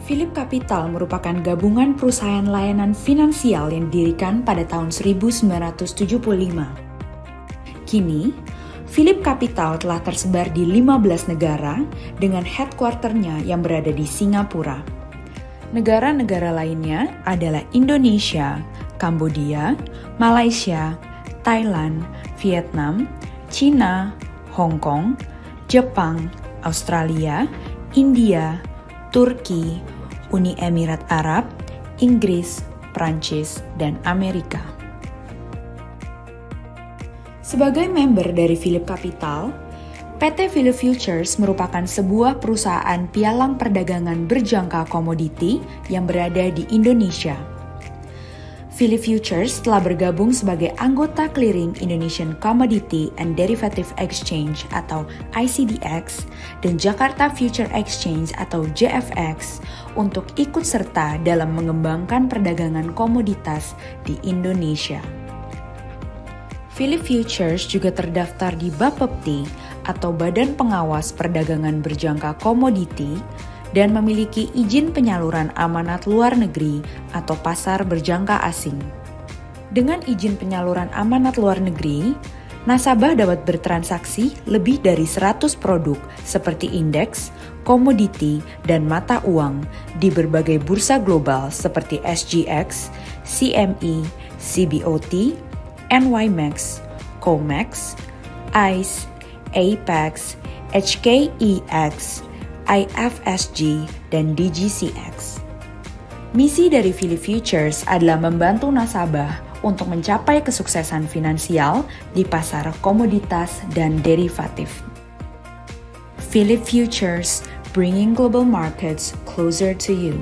Phillip Capital merupakan gabungan perusahaan layanan finansial yang didirikan pada tahun 1975. Kini, Phillip Capital telah tersebar di 15 negara dengan headquarter-nya yang berada di Singapura. Negara-negara lainnya adalah Indonesia, Kambodia, Malaysia, Thailand, Vietnam, China, Hong Kong, Jepang, Australia, India, Turki, Uni Emirat Arab, Inggris, Prancis, dan Amerika. Sebagai member dari Phillip Capital, PT Phillip Futures merupakan sebuah perusahaan pialang perdagangan berjangka komoditi yang berada di Indonesia. Phillip Futures telah bergabung sebagai anggota clearing Indonesian Commodity and Derivative Exchange atau ICDX dan Jakarta Future Exchange atau JFX untuk ikut serta dalam mengembangkan perdagangan komoditas di Indonesia. Phillip Futures juga terdaftar di Bapepti atau Badan Pengawas Perdagangan Berjangka Komoditi dan memiliki izin penyaluran amanat luar negeri atau pasar berjangka asing. Dengan izin penyaluran amanat luar negeri, nasabah dapat bertransaksi lebih dari 100 produk seperti indeks, komoditi, dan mata uang di berbagai bursa global seperti SGX, CME, CBOT, NYMEX, COMEX, ICE, APEX, HKEX, IFSG, dan DGCX. Misi dari Phillip Futures adalah membantu nasabah untuk mencapai kesuksesan finansial di pasar komoditas dan derivatif. Phillip Futures, bringing global markets closer to you.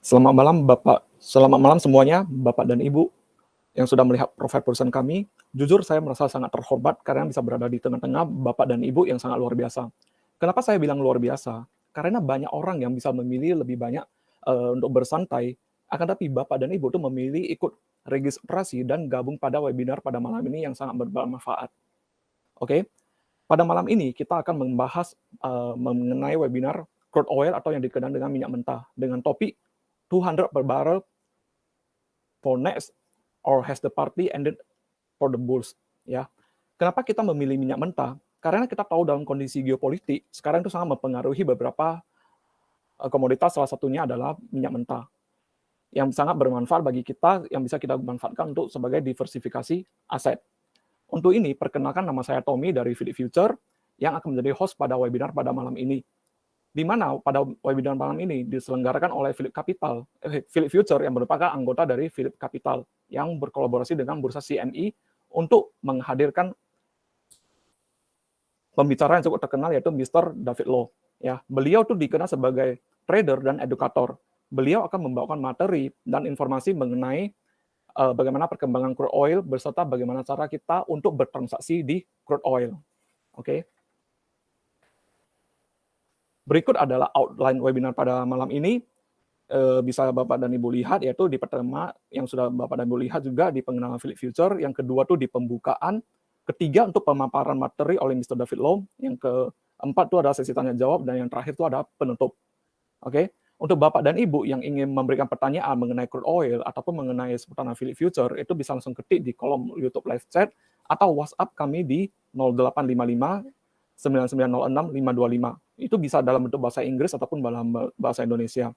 Selamat malam Bapak, selamat malam semuanya Bapak dan Ibu yang sudah melihat profil perusahaan kami. Jujur saya merasa sangat terhormat karena bisa berada di tengah-tengah Bapak dan Ibu yang sangat luar biasa. Kenapa saya bilang luar biasa? Karena banyak orang yang bisa memilih lebih banyak untuk bersantai, akan tapi Bapak dan Ibu itu memilih ikut registrasi dan gabung pada webinar pada malam ini yang sangat bermanfaat. Oke, pada malam ini kita akan membahas mengenai webinar crude oil atau yang dikenal dengan minyak mentah dengan topik 200 per barrel for next or has the party ended for the bulls, ya. Kenapa kita memilih minyak mentah? Karena kita tahu dalam kondisi geopolitik sekarang itu sangat mempengaruhi beberapa komoditas, salah satunya adalah minyak mentah yang sangat bermanfaat bagi kita, yang bisa kita manfaatkan untuk sebagai diversifikasi aset. Untuk ini, perkenalkan nama saya Tommy dari Phillip Future yang akan menjadi host pada webinar pada malam ini. Di mana pada webinar malam ini diselenggarakan oleh Phillip Future yang merupakan anggota dari Phillip Capital yang berkolaborasi dengan bursa CME untuk menghadirkan pembicara yang cukup terkenal yaitu Mr. David Low. Ya, beliau tuh dikenal sebagai trader dan edukator. Beliau akan membawakan materi dan informasi mengenai bagaimana perkembangan crude oil beserta bagaimana cara kita untuk bertransaksi di crude oil. Oke. Berikut adalah outline webinar pada malam ini. Bisa Bapak dan Ibu lihat, yaitu di pertama yang sudah Bapak dan Ibu lihat juga di pengenalan Phillip Future, yang kedua tuh di pembukaan, ketiga untuk pemaparan materi oleh Mr. David Low, yang keempat itu adalah sesi tanya jawab, dan yang terakhir itu ada penutup. Oke, untuk Bapak dan Ibu yang ingin memberikan pertanyaan mengenai crude oil ataupun mengenai seputaran Phillip Future, itu bisa langsung ketik di kolom YouTube live chat atau WhatsApp kami di 0855 9906 525. Itu bisa dalam bentuk bahasa Inggris ataupun dalam bahasa Indonesia.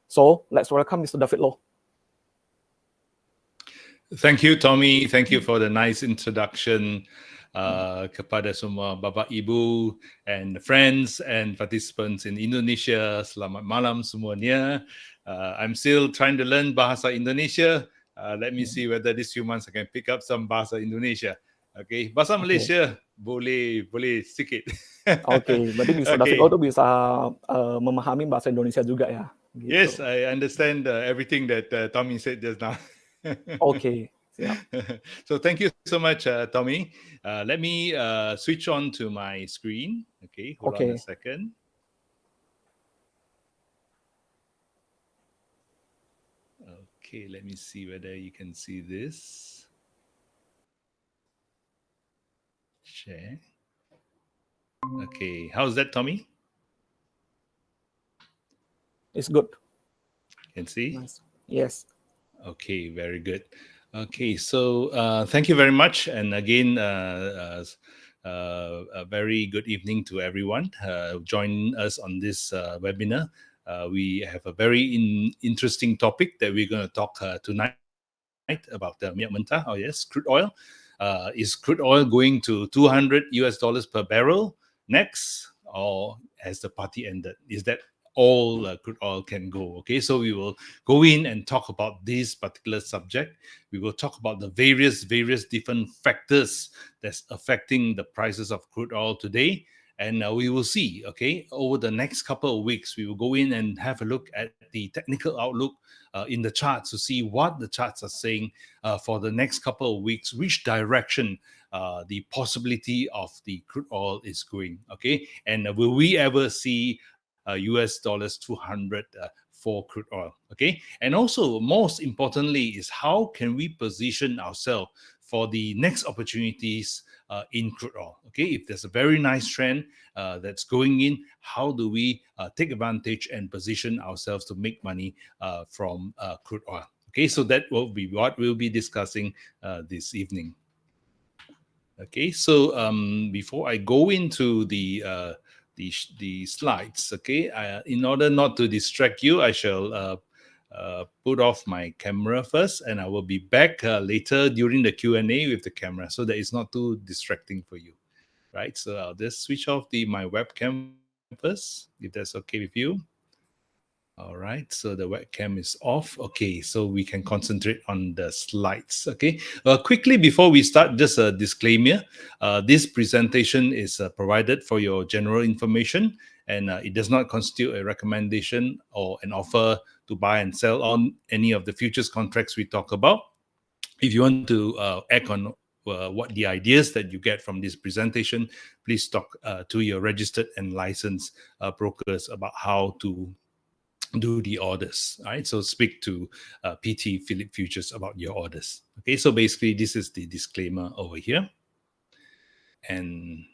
So, let's welcome Mr. David Low. Thank you, Tommy. Thank you for the nice introduction kepada semua Bapak, Ibu, and friends and participants in Indonesia. Selamat malam semuanya. I'm still trying to learn bahasa Indonesia. Let me see whether these few months I can pick up some bahasa Indonesia. Okay, bahasa Malaysia boleh sedikit. Oke, berarti Mr. David Low tuh bisa memahami bahasa Indonesia juga ya? Gitu. Yes, I understand everything that Tommy said just now. Oke, Siap. So thank you so much, Tommy. Let me switch on to my screen. Okay, hold on a Oke. second. Okay, let me see whether you can see this. Share. Okay, how's that, Tommy? It's good. Can see? Nice. Yes. Okay, very good. Okay, so thank you very much. And again, a very good evening to everyone joining us on this webinar. We have a very interesting topic that we're going to talk tonight about the minyak mentah. Oh yes, crude oil. Is crude oil going to 200 US dollars per barrel next, or has the party ended? Is that all crude oil can go? Okay, so we will go in and talk about this particular subject. We will talk about the various different factors that's affecting the prices of crude oil today. And we will see, okay, over the next couple of weeks, we will go in and have a look at the technical outlook in the charts to see what the charts are saying for the next couple of weeks, which direction the possibility of the crude oil is going, okay? And will we ever see US dollars 200 for crude oil, okay? And also, most importantly, is how can we position ourselves for the next opportunities in crude oil, okay? If there's a very nice trend that's going in, how do we take advantage and position ourselves to make money from crude oil? Okay, so that will be what we'll be discussing this evening. Okay, so before I go into the slides, okay, in order not to distract you, I shall put off my camera first, and I will be back later during the Q&A with the camera, so that it's not too distracting for you, right? So I'll just switch off my webcam first, if that's okay with you. All right, so the webcam is off. Okay, so we can concentrate on the slides. Okay, quickly before we start, just a disclaimer. This presentation is provided for your general information, and it does not constitute a recommendation or an offer to buy and sell on any of the futures contracts we talk about. If you want to act on what the ideas that you get from this presentation, please talk to your registered and licensed brokers about how to do the orders. All right, so speak to PT Phillip Futures about your orders. Okay, so basically this is the disclaimer over here. And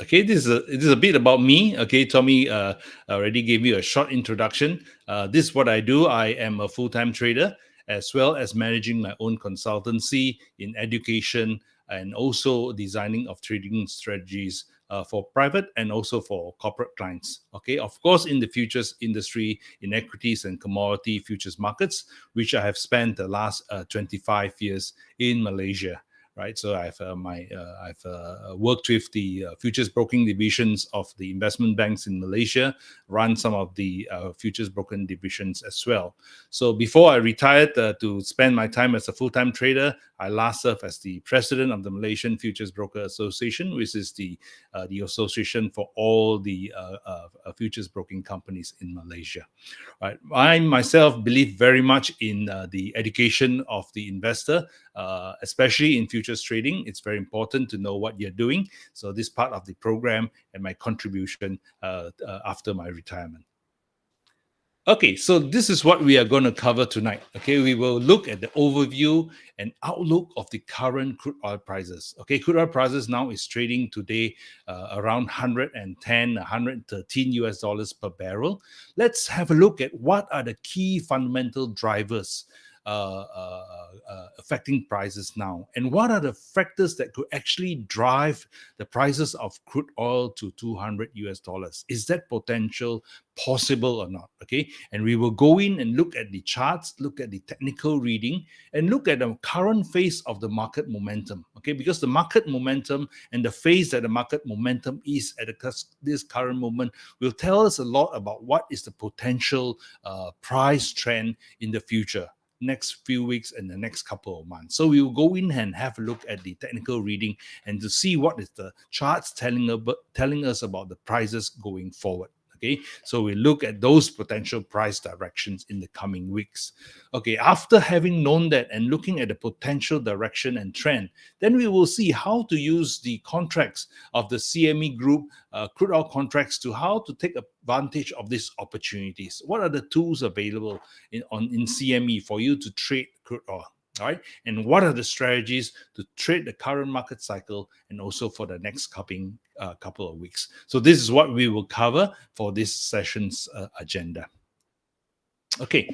okay, this is a bit about me. Okay, Tommy already gave you a short introduction. This is what I do. I am a full-time trader, as well as managing my own consultancy in education and also designing of trading strategies for private and also for corporate clients. Okay, of course, in the futures industry, in equities and commodity futures markets, which I have spent the last 25 years in Malaysia. Right, so I've worked with the futures broking divisions of the investment banks in Malaysia, run some of the futures broking divisions as well. So before I retired to spend my time as a full-time trader, I last served as the president of the Malaysian Futures Broker Association, which is the association for all the futures broking companies in Malaysia. Right. I myself believe very much in the education of the investor, especially in futures trading. It's very important to know what you're doing. So this part of the program and my contribution after my retirement. Okay, so this is what we are going to cover tonight. Okay, we will look at the overview and outlook of the current crude oil prices. Okay, crude oil prices now is trading today around 110, 113 US dollars per barrel. Let's have a look at what are the key fundamental drivers affecting prices now, and what are the factors that could actually drive the prices of crude oil to 200 US dollars. Is that potential possible or not? Okay, and we will go in and look at the charts, look at the technical reading, and look at the current phase of the market momentum. Okay, because the market momentum and the phase that the market momentum is at this current moment will tell us a lot about what is the potential price trend in the future, next few weeks and the next couple of months. So we will go in and have a look at the technical reading and to see what is the charts telling us about the prices going forward. Okay, so we look at those potential price directions in the coming weeks. Okay, after having known that and looking at the potential direction and trend, then we will see how to use the contracts of the CME group, crude oil contracts, to how to take advantage of these opportunities. What are the tools available in CME for you to trade crude oil? All right, and what are the strategies to trade the current market cycle and also for the next coming couple of weeks? So this is what we will cover for this session's agenda. Okay,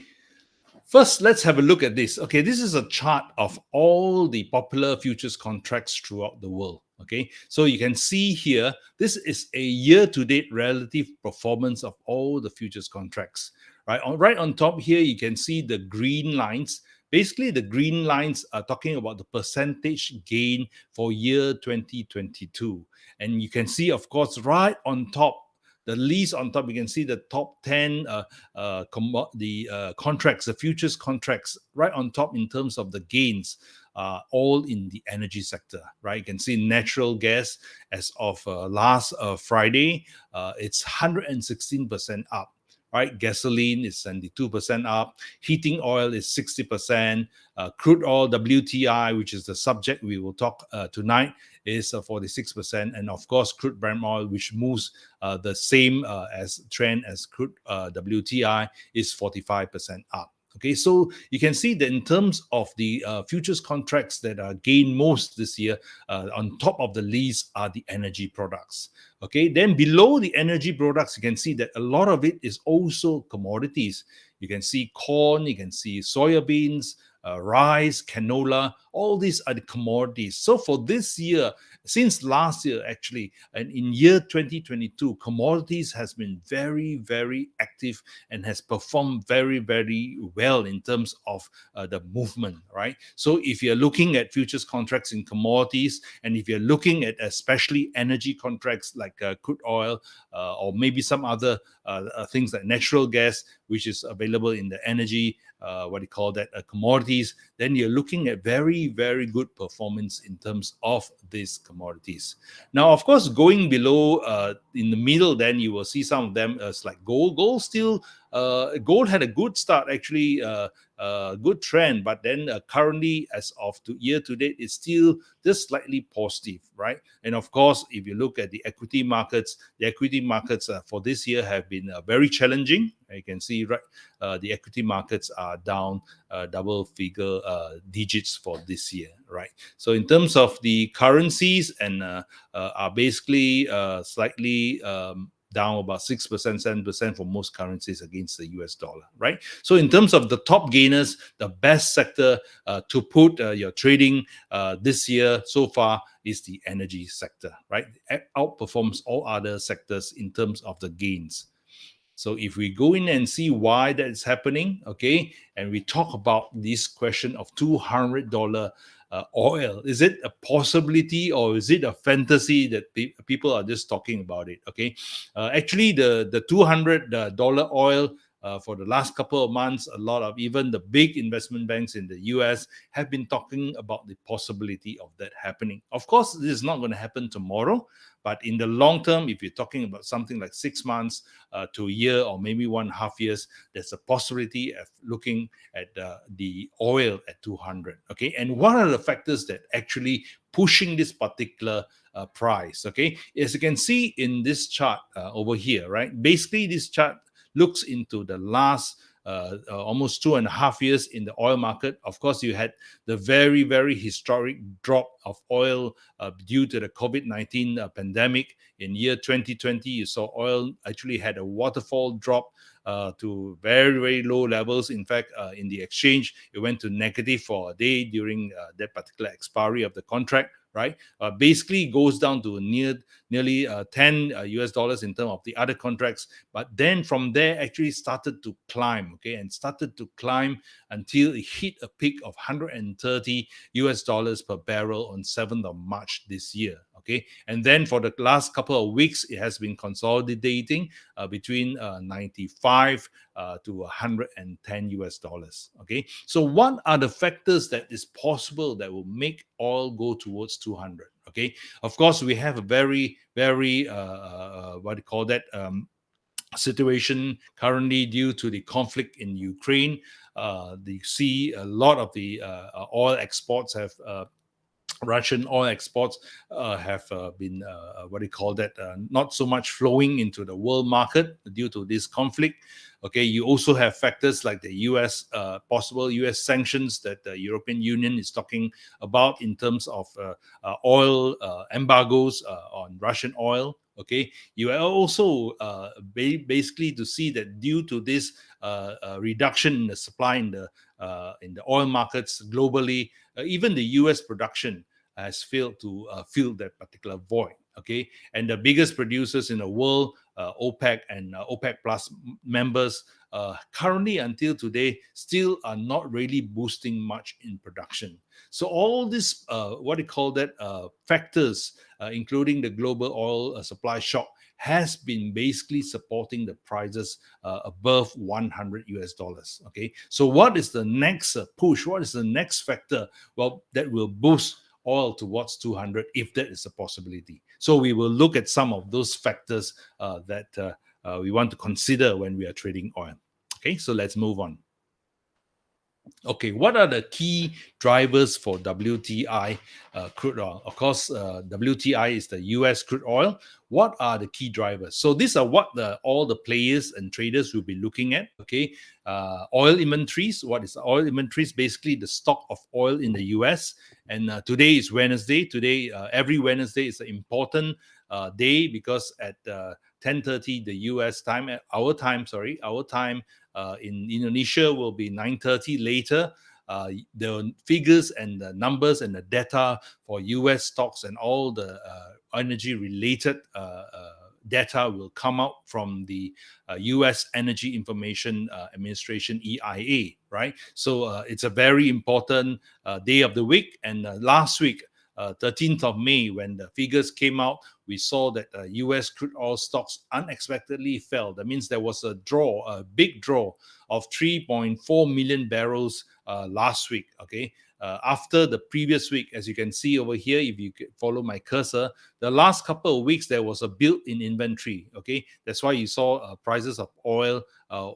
first, let's have a look at this. Okay, this is a chart of all the popular futures contracts throughout the world. Okay, so you can see here, this is a year-to-date relative performance of all the futures contracts. Right on top here, you can see the green lines. Basically, the green lines are talking about the percentage gain for year 2022. And you can see, of course, right on top, the list on top, you can see the top 10 contracts, the futures contracts, right on top in terms of the gains, all in the energy sector, right? You can see natural gas as of last Friday, it's 116% up. Right, gasoline is 72% up, heating oil is 60%, crude oil WTI, which is the subject we will talk tonight, is 46%, and of course crude Brent oil, which moves the same as trend as crude WTI, is 45% up. Okay, so you can see that in terms of the futures contracts that are gained most this year, on top of the list are the energy products. Okay, then below the energy products, you can see that a lot of it is also commodities. You can see corn, you can see soybeans, rice, canola, all these are the commodities. So for this year, since last year actually, and in year 2022, commodities has been very, very active and has performed very, very well in terms of the movement, right? So if you're looking at futures contracts in commodities, and if you're looking at especially energy contracts like crude oil, or maybe some other things like natural gas, which is available in the energy, commodities, then you're looking at very, very good performance in terms of these commodities. Now, of course, going below in the middle, then you will see some of them as like gold. Gold had a good start, actually, good trend, but then currently, as of year to date, it's still just slightly positive, right? And of course, if you look at the equity markets for this year have been very challenging. You can see, right, the equity markets are down double figure digits for this year, right? So in terms of the currencies, and are basically slightly down about 6%, 7% for most currencies against the US dollar, right? So in terms of the top gainers, the best sector to put your trading this year so far is the energy sector, right? It outperforms all other sectors in terms of the gains. So if we go in and see why that is happening, okay, and we talk about this question of $200 oil, is it a possibility or is it a fantasy that people are just talking about it? Okay, actually, the $200 oil for the last couple of months, a lot of even the big investment banks in the US have been talking about the possibility of that happening. Of course, this is not going to happen tomorrow, but in the long term, if you're talking about something like 6 months to a year or maybe 1.5 years, there's a possibility of looking at the oil at 200. Okay, and what are the factors that actually pushing this particular price? Okay, as you can see in this chart over here, right? Basically, this chart looks into the last almost 2.5 years in the oil market. Of course, you had the very, very historic drop of oil due to the COVID-19 pandemic. In year 2020, you saw oil actually had a waterfall drop to very, very low levels. In fact, in the exchange, it went to negative for a day during that particular expiry of the contract, right? Basically goes down to nearly 10 US dollars in terms of the other contracts. But then from there actually started to climb, okay, and started to climb until it hit a peak of 130 US dollars per barrel on 7th of March this year, okay? And then for the last couple of weeks, it has been consolidating between 95 to 110 US dollars, okay? So what are the factors that is possible that will make oil go towards 200, okay? Of course, we have a very, very, situation currently due to the conflict in Ukraine. You see a lot of the oil exports have Russian oil exports have been what do you call that? Not so much flowing into the world market due to this conflict. Okay, you also have factors like the U.S. Possible U.S. sanctions that the European Union is talking about in terms of oil embargoes on Russian oil. Okay, you are also basically to see that due to this reduction in the supply in the oil markets globally, even the U.S. production has failed to fill that particular void. Okay, and the biggest producers in the world, OPEC and OPEC Plus members, currently until today still are not really boosting much in production. So all these what do you call that factors, including the global oil supply shock, has been basically supporting the prices above $100. Okay, so what is the next push? What is the next factor? Well, that will boost oil towards 200 if that is a possibility. So we will look at some of those factors that we want to consider when we are trading oil. Okay, so let's move on. Okay, what are the key drivers for WTI crude oil? Of course, WTI is the US crude oil. What are the key drivers? So these are what all the players and traders will be looking at. Okay, oil inventories. What is oil inventories? Basically, the stock of oil in the US. And today is Wednesday. Today, every Wednesday is an important day because at 10:30 the US time, our time, in Indonesia will be 9:30 later. The figures and the numbers and the data for US stocks and all the energy related data will come out from the US Energy Information Administration, EIA, right? So it's a very important day of the week. And last week, 13th of May, when the figures came out, we saw that US crude oil stocks unexpectedly fell. That means there was a big draw of 3.4 million barrels last week. Okay, after the previous week, as you can see over here, if you follow my cursor, the last couple of weeks there was a build in inventory. Okay, that's why you saw prices of oil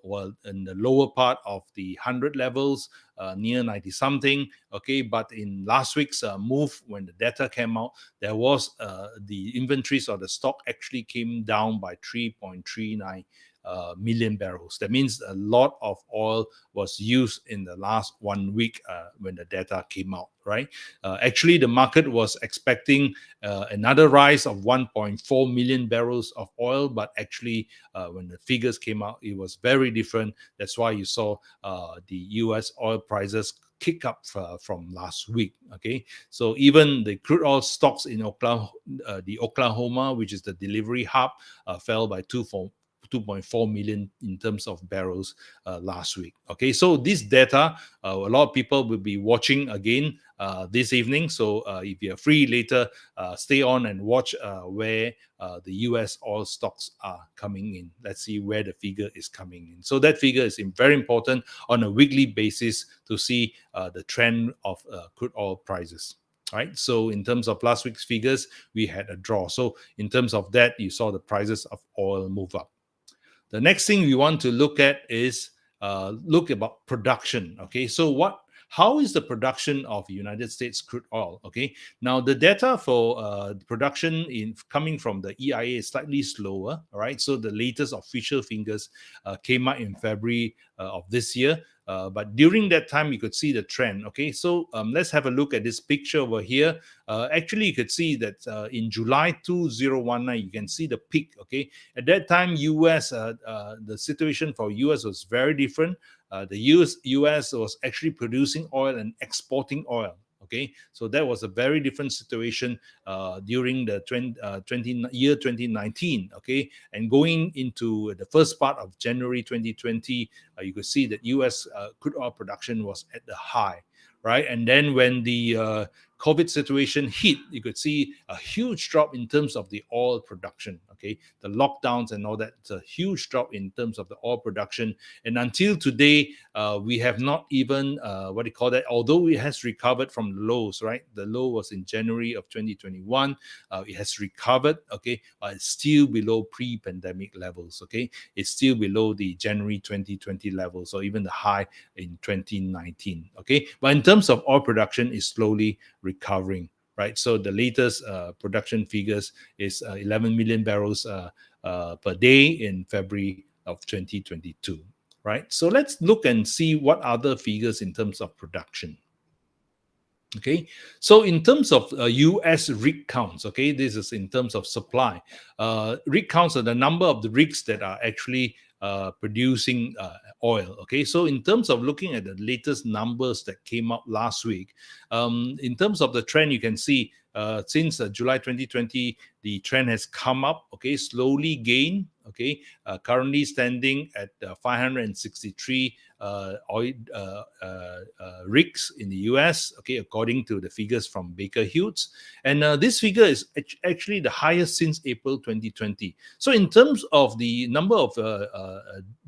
were in the lower part of the 100 levels, near 90 something. Okay, but in last week's move, when the data came out, there was the inventories of the stock actually came down by 3.39 million barrels. That means a lot of oil was used in the last 1 week when the data came out, right? Actually, the market was expecting another rise of 1.4 million barrels of oil, but actually, when the figures came out, it was very different. That's why you saw the US oil prices kick up from last week. Okay, so even the crude oil stocks in Oklahoma, which is the delivery hub, fell by 2.4 million in terms of barrels last week. Okay, so this data, a lot of people will be watching again this evening. So if you're free later, stay on and watch where the US oil stocks are coming in. Let's see where the figure is coming in. So that figure is very important on a weekly basis to see the trend of crude oil prices. Right. So in terms of last week's figures, we had a draw. So in terms of that, you saw the prices of oil move up. The next thing we want to look at is look about production. Okay, so how is the production of United States crude oil? Okay, now the data for production coming from the EIA is slightly slower. All right, so the latest official figures came out in February of this year. But during that time, you could see the trend. Okay, so let's have a look at this picture over here. Actually, you could see that in July 2019, you can see the peak. Okay, at that time, the situation for US was very different. The US was actually producing oil and exporting oil. Okay, so that was a very different situation during the 2019. Okay, and going into the first part of January 2020, you could see that US crude oil production was at the high, right? And then when the COVID situation hit, you could see a huge drop in terms of the oil production. Okay, the lockdowns and all that, it's a huge drop in terms of the oil production. And until today, we have not even although it has recovered from lows, right? The low was in January of 2021. It has recovered, okay, but it's still below pre-pandemic levels. Okay, it's still below the January 2020 levels, or even the high in 2019. Okay, but in terms of oil production, is slowly recovering, right? So the latest production figures is 11 million barrels per day in February of 2022, right? So let's look and see what other figures in terms of production. Okay, so in terms of US rig counts, okay, this is in terms of supply. Rig counts are the number of the rigs that are actually producing oil. Okay, so in terms of looking at the latest numbers that came out last week, in terms of the trend, you can see since July 2020, the trend has come up, okay, slowly gain, okay, currently standing at 563 oil rigs in the US, okay, according to the figures from Baker Hughes. And this figure is actually the highest since April 2020. So in terms of the number of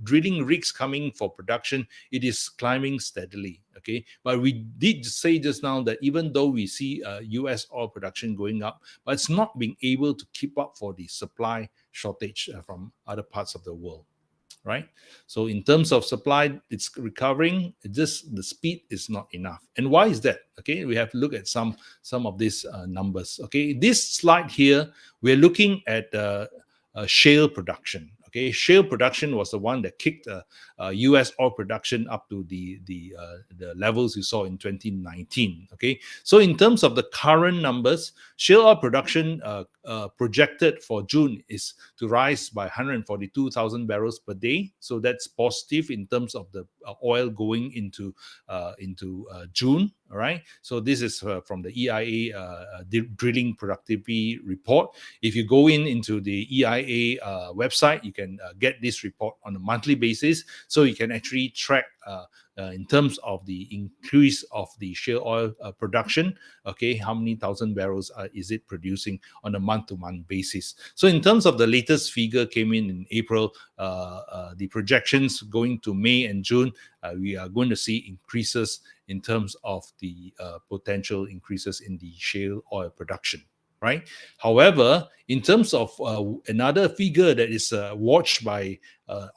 drilling rigs coming for production, it is climbing steadily. Okay, but we did say just now that even though we see US oil production going up, but it's not being able to keep up for the supply shortage from other parts of the world, right? So in terms of supply, it's recovering. Just the speed is not enough. And why is that? Okay, we have to look at some of these numbers. Okay, this slide here, we're looking at shale production. Okay, shale production was the one that kicked U.S. oil production up to the levels you saw in 2019. Okay, so in terms of the current numbers, shale oil production projected for June is to rise by 142,000 barrels per day. So that's positive in terms of the oil going into June. All right. So this is from the EIA drilling productivity report. If you go into the EIA website, you can get this report on a monthly basis, so you can actually track in terms of the increase of the shale oil production. Okay, how many thousand barrels is it producing on a month-to-month basis? So in terms of the latest figure came in April, the projections going to May and June, we are going to see increases in terms of the potential increases in the shale oil production, right? However, in terms of another figure that is watched by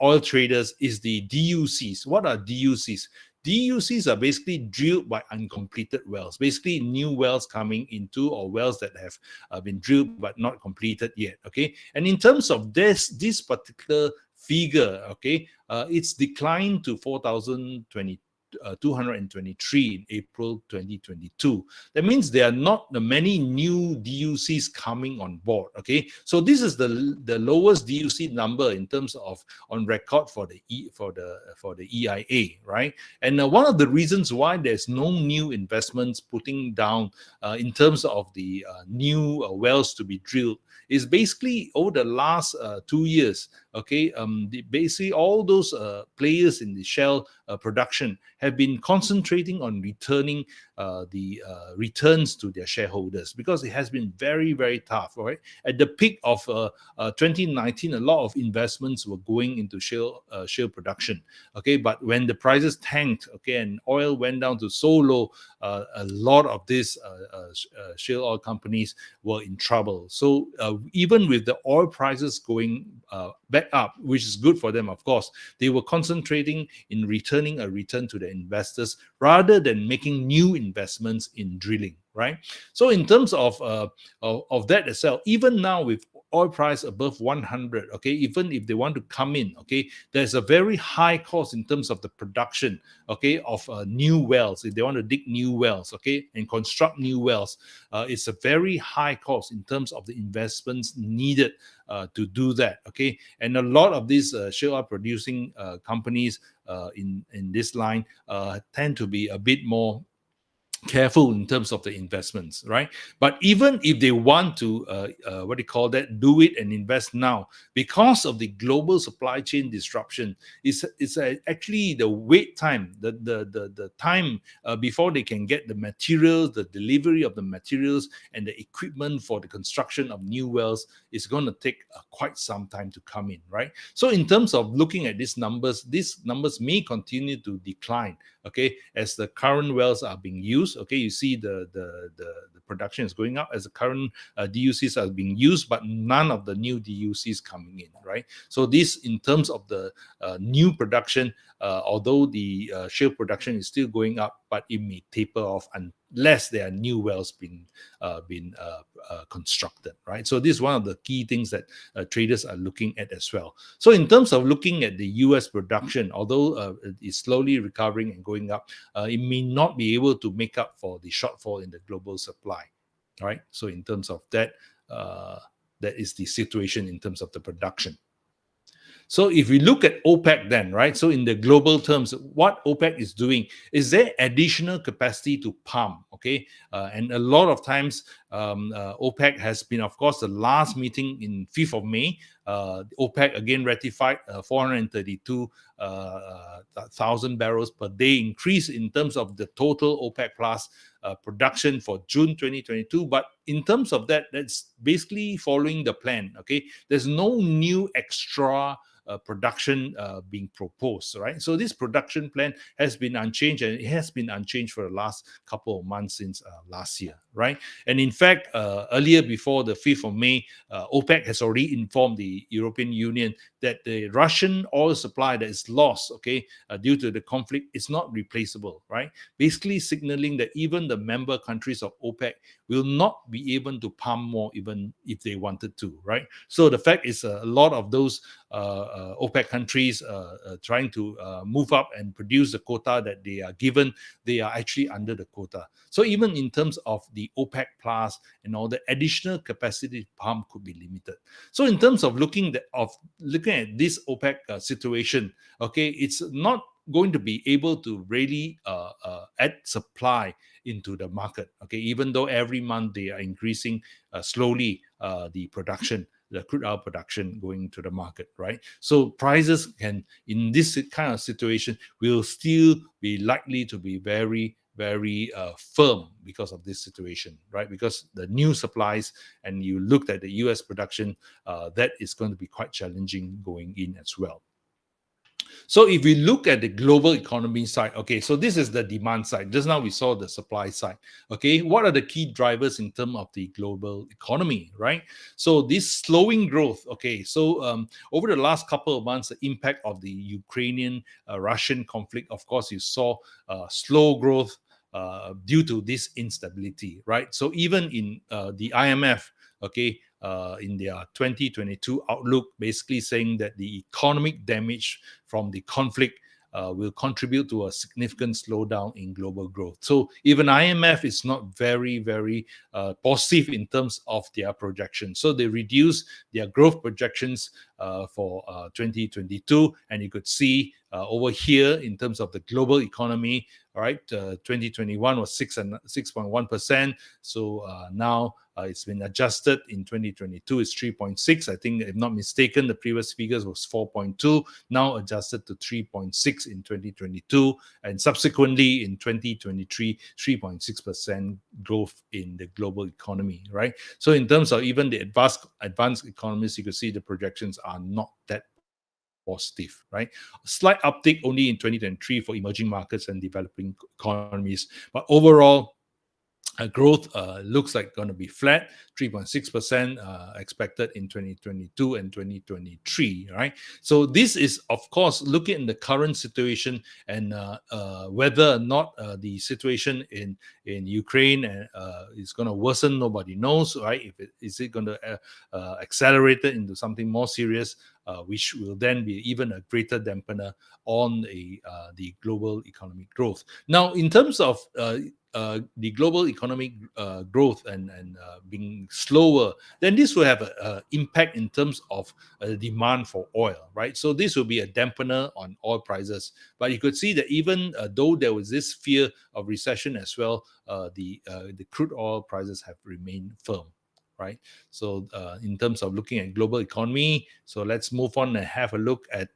oil traders is the DUCs. What are DUCs? DUCs are basically drilled by uncompleted wells, basically new wells coming into, or wells that have been drilled but not completed yet. Okay, and in terms of this particular figure, okay, it's declined to 4,223 in April 2022. That means there are not many new DUCs coming on board. Okay, so this is the lowest DUC number in terms of on record for the EIA, right? And one of the reasons why there's no new investments putting down in terms of the new wells to be drilled is basically over the last 2 years. Okay, basically all those players in the shale production have been concentrating on returning the returns to their shareholders, because it has been very, very tough. Right, at the peak of 2019, a lot of investments were going into shale production. Okay, but when the prices tanked, okay, and oil went down to so low, a lot of these shale oil companies were in trouble. So even with the oil prices going back up, which is good for them, of course, they were concentrating in returning a return to the investors rather than making new investments in drilling, right? So in terms of that itself, even now with oil price above 100, okay, even if they want to come in, okay, there's a very high cost in terms of the production, okay, of new wells. If they want to dig new wells, okay, and construct new wells, it's a very high cost in terms of the investments needed to do that, okay. And a lot of these shale oil producing companies in this line tend to be a bit more careful in terms of the investments, right? But even if they want to, do it and invest now, because of the global supply chain disruption, it's actually the wait time, the time before they can get the materials, the delivery of the materials and the equipment for the construction of new wells is going to take quite some time to come in, right? So in terms of looking at these numbers may continue to decline, okay, as the current wells are being used. Okay, you see the production is going up as the current DUCs are being used, but none of the new DUCs coming in, right? So this, in terms of the new production, although the shale production is still going up, but it may taper off unless there are new wells being constructed, right? So this is one of the key things that traders are looking at as well. So in terms of looking at the US production, although it is slowly recovering and going up, it may not be able to make up for the shortfall in the global supply, right? So in terms of that, that is the situation in terms of the production. So if we look at OPEC then, right? So in the global terms, what OPEC is doing is there additional capacity to pump, okay? And a lot of times, OPEC has been, of course, the last meeting in 5th of May. OPEC again ratified 432,000 barrels per day increase in terms of the total OPEC plus production for June 2022. But in terms of that, that's basically following the plan, okay? There's no new extra production being proposed, right? So this production plan has been unchanged, and it has been unchanged for the last couple of months since last year, right? And in fact, earlier, before the 5th of May, OPEC has already informed the European Union that the Russian oil supply that is lost, okay, due to the conflict is not replaceable, right? Basically signaling that even the member countries of OPEC will not be able to pump more even if they wanted to, right? So the fact is a lot of those OPEC countries trying to move up and produce the quota that they are given, they are actually under the quota. So even in terms of the OPEC plus and all the additional capacity to pump could be limited. So in terms of looking at this OPEC situation, okay, it's not going to be able to really add supply into the market, okay, even though every month they are increasing slowly the production, the crude oil production going to the market, right? So prices can, in this kind of situation, will still be likely to be very, very firm because of this situation, right? Because the new supplies, and you looked at the US production, that is going to be quite challenging going in as well. So if we look at the global economy side, okay, so this is the demand side. Just now we saw the supply side. Okay, what are the key drivers in terms of the global economy, right? So this slowing growth, okay, so over the last couple of months, the impact of the Ukrainian-Russian conflict, of course, you saw slow growth due to this instability, right? So even in the IMF, okay, in their 2022 outlook, basically saying that the economic damage from the conflict will contribute to a significant slowdown in global growth. So even IMF is not very, very positive in terms of their projections. So they reduced their growth projections for 2022, and you could see over here in terms of the global economy, right? 2021 was 6.1%. So now it's been adjusted in 2022. It's 3.6. I think, if not mistaken, the previous figures was 4.2. Now adjusted to 3.6 in 2022, and subsequently in 2023, 3.6% growth in the global economy, right? So in terms of even the advanced economies, you can see the projections are not that positive, right? A slight uptick only in 2023 for emerging markets and developing economies, but overall growth looks like going to be flat, 3.6% expected in 2022 and 2023, right? So this is, of course, looking at the current situation and whether or not the situation in Ukraine is going to worsen, nobody knows, right? Is it going to accelerate it into something more serious, which will then be even a greater dampener on the global economic growth. Now, in terms of the global economic growth and being slower, then this will have an impact in terms of demand for oil, right? So this will be a dampener on oil prices. But you could see that even though there was this fear of recession as well, the crude oil prices have remained firm. Right. So in terms of looking at global economy, so let's move on and have a look at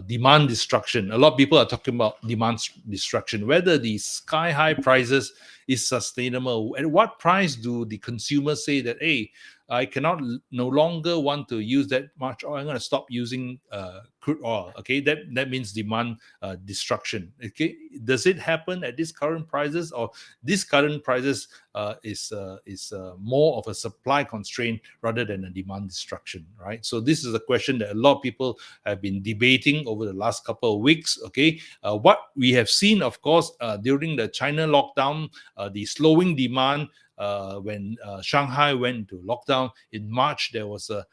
demand destruction. A lot of people are talking about demand destruction, whether the sky high prices is sustainable. At what price do the consumers say that, hey, I cannot no longer want to use that much oil, I'm going to stop using crude oil? Okay, that means demand destruction. Okay, does it happen at these current prices, or these current prices is more of a supply constraint rather than a demand destruction, right? So this is a question that a lot of people have been debating over the last couple of weeks. Okay, what we have seen, of course, during the China lockdown, the slowing demand. When Shanghai went into lockdown in March, there was a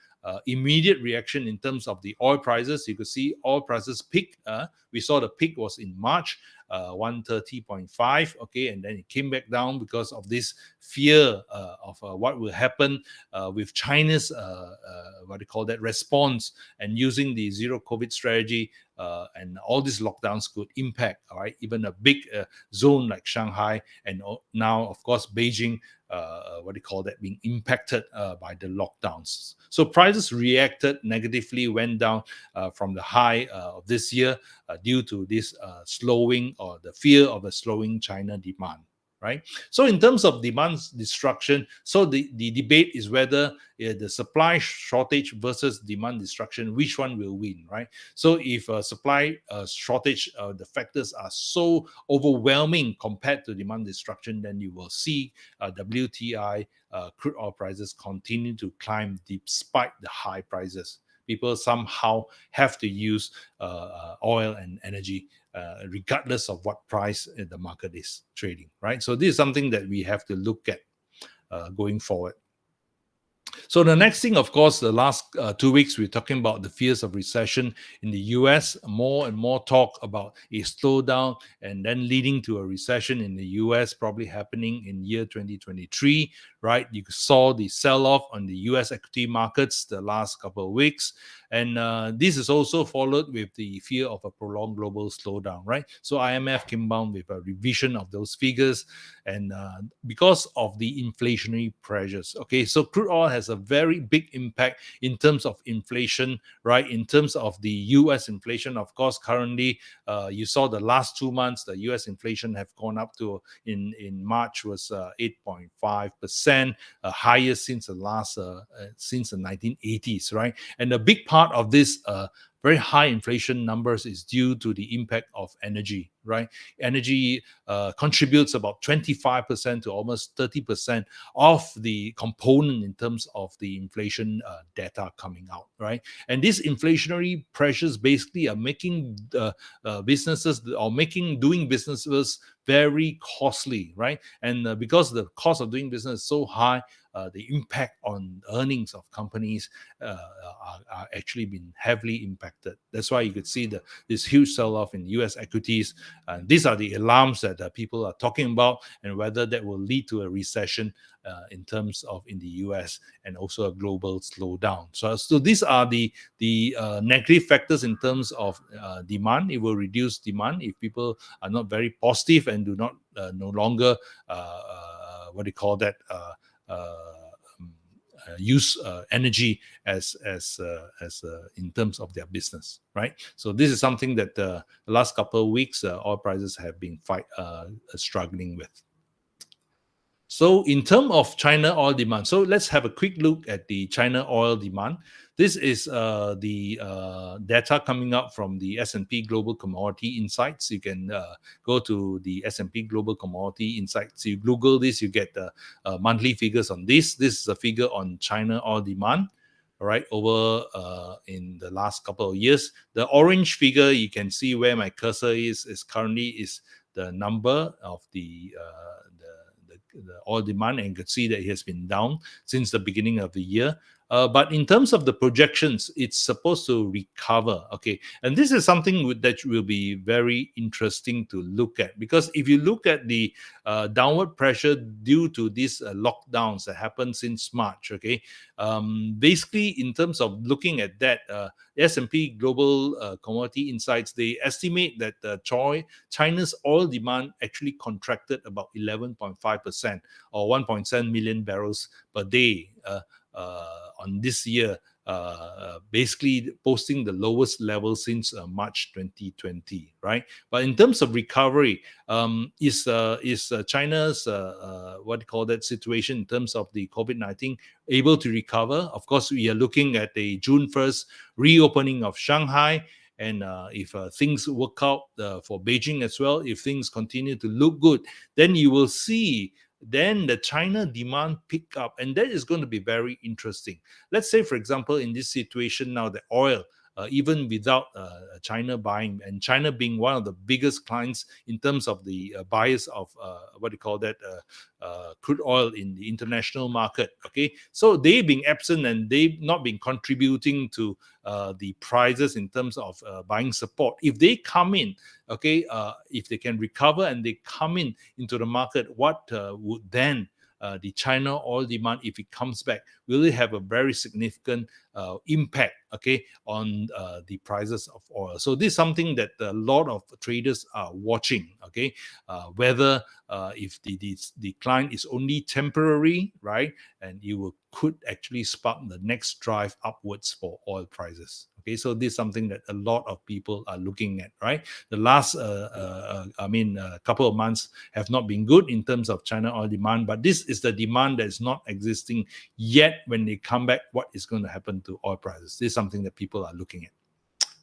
immediate reaction in terms of the oil prices. You could see oil prices peak. We saw the peak was in March, 130.5. Okay, and then it came back down because of this fear of what will happen with China's what do you call that, response, and using the zero COVID strategy. And all these lockdowns could impact, all right, even a big zone like Shanghai, and now, of course, Beijing, what do you call that, being impacted by the lockdowns. So prices reacted negatively, went down from the high of this year due to this slowing, or the fear of a slowing China demand. Right. So in terms of demand destruction, so the debate is whether the supply shortage versus demand destruction, which one will win, right? So if supply shortage, the factors are so overwhelming compared to demand destruction, then you will see WTI crude oil prices continue to climb despite the high prices. People somehow have to use oil and energy regardless of what price the market is trading, right? So this is something that we have to look at going forward. So the next thing, of course, the last 2 weeks, we're talking about the fears of recession in the US. More and more talk about a slowdown and then leading to a recession in the US, probably happening in year 2023, right? You saw the sell-off on the US equity markets the last couple of weeks. And this is also followed with the fear of a prolonged global slowdown, right? So IMF came down with a revision of those figures, and because of the inflationary pressures. Okay, so crude oil has a very big impact in terms of inflation, right? In terms of the US inflation, of course, currently you saw the last 2 months, the US inflation have gone up to, in March was 8.5%, highest since the last since the 1980s, right? And a big part of this very high inflation numbers is due to the impact of energy, right? Energy contributes about 25% to almost 30% of the component in terms of the inflation data coming out, right? And these inflationary pressures basically are making businesses, or doing businesses very costly, right? And because the cost of doing business is so high, the impact on earnings of companies are actually been heavily impacted. That's why you could see this huge sell-off in US equities. And these are the alarms that people are talking about, and whether that will lead to a recession in terms of in the US, and also a global slowdown. So these are the negative factors in terms of demand. It will reduce demand if people are not very positive and do not no longer what do you call that, use energy as in terms of their business, right? So this is something that the last couple of weeks oil prices have been struggling with. So in terms of China oil demand, so let's have a quick look at the China oil demand. This is the data coming up from the S&P Global Commodity Insights. You can go to the S&P Global Commodity Insights. You Google this, you get the monthly figures on this. This is a figure on China oil demand, all right, over in the last couple of years. The orange figure, you can see where my cursor is currently is the number of the oil demand, and you can see that it has been down since the beginning of the year. But in terms of the projections, it's supposed to recover. Okay, and this is something that will be very interesting to look at, because if you look at the downward pressure due to these lockdowns that happened since March, okay, basically in terms of looking at that, S&P Global Commodity Insights, they estimate that China's oil demand actually contracted about 11.5%, or 1.7 million barrels per day on this year, basically posting the lowest level since March 2020, right? But in terms of recovery, is China's what do you call that situation in terms of the COVID-19 able to recover? Of course, we are looking at the June 1st reopening of Shanghai. And if things work out for Beijing as well, if things continue to look good, then you will see then the China demand pick up, and that is going to be very interesting. Let's say, for example, in this situation now, the oil, even without China buying, and China being one of the biggest clients in terms of the buyers of what do you call that, crude oil in the international market. Okay, so they being absent and they not been contributing to the prices in terms of buying support. If they come in, okay, if they can recover and they come into the market, what would then the China oil demand, if it comes back, will it have a very significant impact, okay, on the prices of oil? So this is something that a lot of traders are watching, okay, whether if the decline is only temporary, right, and could actually spark the next drive upwards for oil prices. Okay, so this is something that a lot of people are looking at, right? The last, couple of months have not been good in terms of China oil demand, but this is the demand that is not existing yet. When they come back, what is going to happen to oil prices? This is something that people are looking at,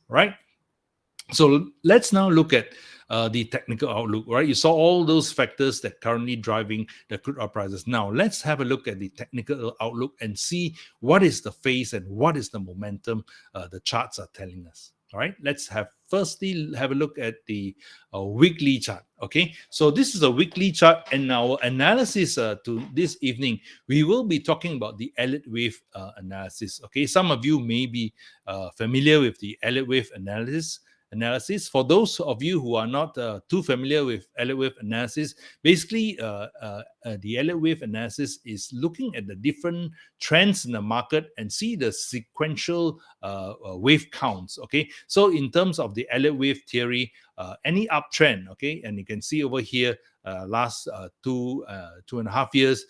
right? So let's now look at the technical outlook, right? You saw all those factors that currently driving the crude oil prices. Now let's have a look at the technical outlook and see what is the phase and what is the momentum the charts are telling us. All right, let's firstly have a look at the weekly chart. Okay, so this is a weekly chart, and our analysis to this evening, we will be talking about the Elliott wave analysis. Okay, some of you may be familiar with the Elliott wave analysis. For those of you who are not too familiar with Elliott wave analysis, basically the Elliott wave analysis is looking at the different trends in the market and see the sequential wave counts. Okay, so in terms of the Elliott wave theory, any uptrend, okay, and you can see over here last 2.5 years,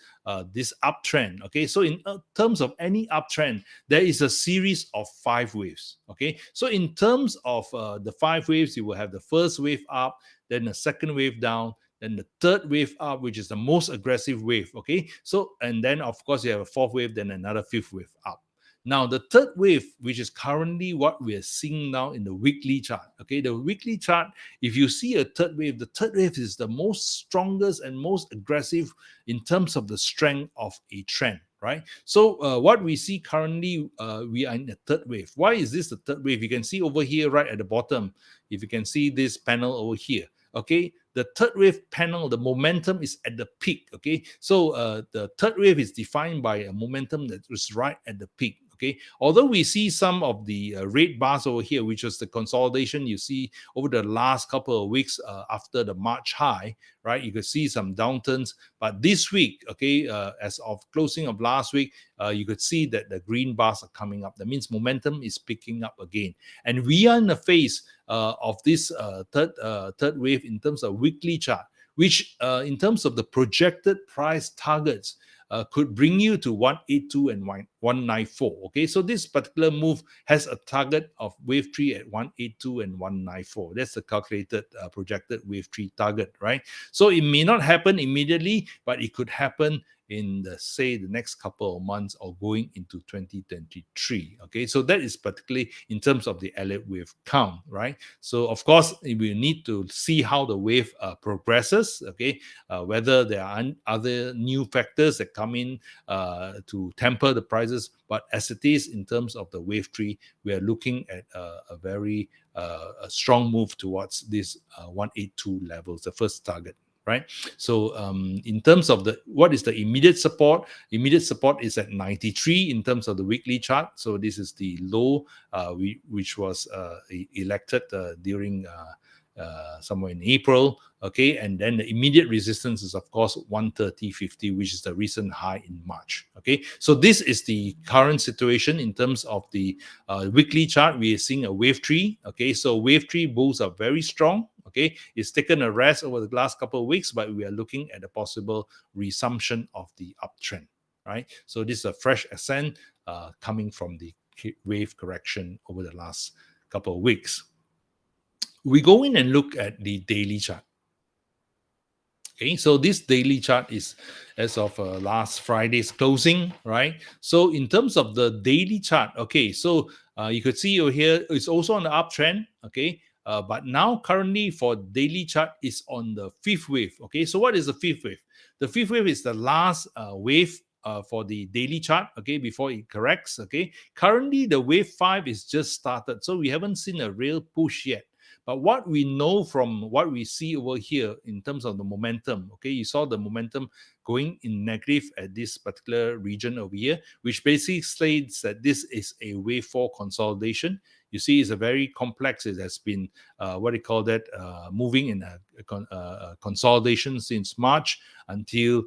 this uptrend. Okay, so in terms of any uptrend, there is a series of 5 waves. Okay, so in terms of the 5 waves, you will have the first wave up, then the second wave down, then the third wave up, which is the most aggressive wave. Okay, so and then of course you have a fourth wave, then another fifth wave up. Now, the third wave, which is currently what we are seeing now in the weekly chart, okay, the weekly chart, if you see a third wave, the third wave is the most strongest and most aggressive in terms of the strength of a trend, right? So what we see currently, we are in the third wave. Why is this the third wave? You can see over here, right at the bottom, if you can see this panel over here, okay, the third wave panel, the momentum is at the peak, okay? So the third wave is defined by a momentum that is right at the peak. Okay, although we see some of the red bars over here, which was the consolidation you see over the last couple of weeks after the March high, right? You could see some downturns, but this week, okay, as of closing of last week, you could see that the green bars are coming up. That means momentum is picking up again, and we are in the phase of this third wave in terms of weekly chart, which in terms of the projected price targets could bring you to 182 and 194. Okay, so this particular move has a target of wave 3 at 182 and 194. That's the calculated projected wave 3 target, right? So it may not happen immediately, but it could happen in the next couple of months or going into 2023. Okay, so that is particularly in terms of the Elliott wave count, right? So of course we need to see how the wave progresses. Okay, whether there are other new factors that come in to temper the prices, but as it is in terms of the wave 3, we are looking at a very strong move towards this 182 levels, the first target. right? So in terms of what is the immediate support is at 93 in terms of the weekly chart. So this is the low which was elected during somewhere in April, okay, and then the immediate resistance is of course 130.50, which is the recent high in March. Okay, so this is the current situation in terms of the weekly chart. We are seeing a wave tree. Okay, so wave tree bulls are very strong. Okay, it's taken a rest over the last couple of weeks, but we are looking at a possible resumption of the uptrend. Right, so this is a fresh ascent coming from the wave correction over the last couple of weeks. We go in and look at the daily chart. Okay, so this daily chart is as of last Friday's closing, right? So in terms of the daily chart, okay, so you could see over here, it's also on the uptrend, okay? But now currently for daily chart is on the fifth wave, okay? So what is the fifth wave? The fifth wave is the last wave for the daily chart, okay, before it corrects, okay? Currently, the wave 5 is just started, so we haven't seen a real push yet. But what we know from what we see over here in terms of the momentum, okay, you saw the momentum going in negative at this particular region over here, which basically states that this is a wave 4 consolidation. You see, it's a very complex. It has been moving in a consolidation since March until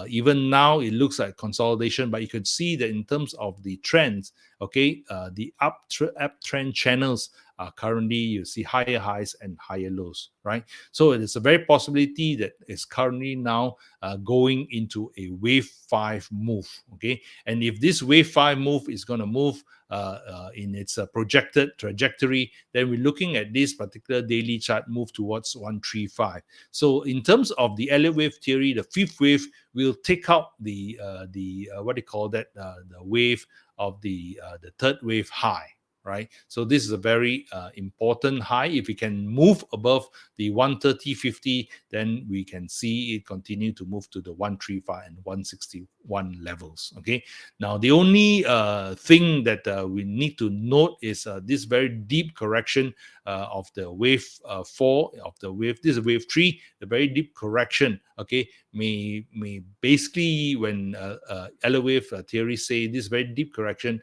even now. It looks like consolidation, but you could see that in terms of the trends, okay, the uptrend channels are currently, you see higher highs and higher lows, right? So it is a very possibility that is currently now going into a wave 5 move, okay? And if this wave 5 move is going to move in its projected trajectory, then we're looking at this particular daily chart move towards 135. So in terms of the Elliott wave theory, the fifth wave will take out the wave of the third wave high, right? So this is a very important high. If we can move above the 130.50, then we can see it continue to move to the 135 and 161 levels. Okay. Now the only thing that we need to note is this very deep correction of the wave 4 of the wave. This is wave 3. The very deep correction, okay, may basically, when Elliott wave theory say this very deep correction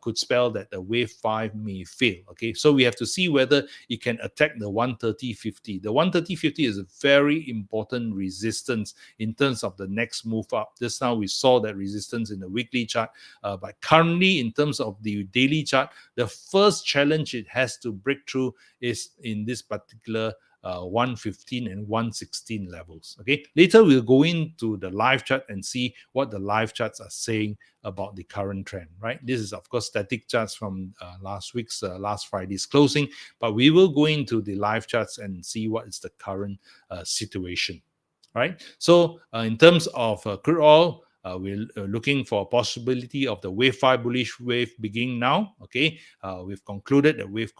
could spell that the wave 5 may fail. Okay, so we have to see whether it can attack the 130.50. The 130.50 is a very important resistance in terms of the next move up. Just now we saw that resistance in the weekly chart, but currently in terms of the daily chart, the first challenge it has to break through is in this particular 115 and 116 levels. Okay, later we'll go into the live chart and see what the live charts are saying about the current trend, right? This is of course static charts from last Friday's closing, but we will go into the live charts and see what is the current situation, right? So in terms of crude oil, we're looking for a possibility of the wave 5 bullish wave beginning now. Okay, we've concluded that wave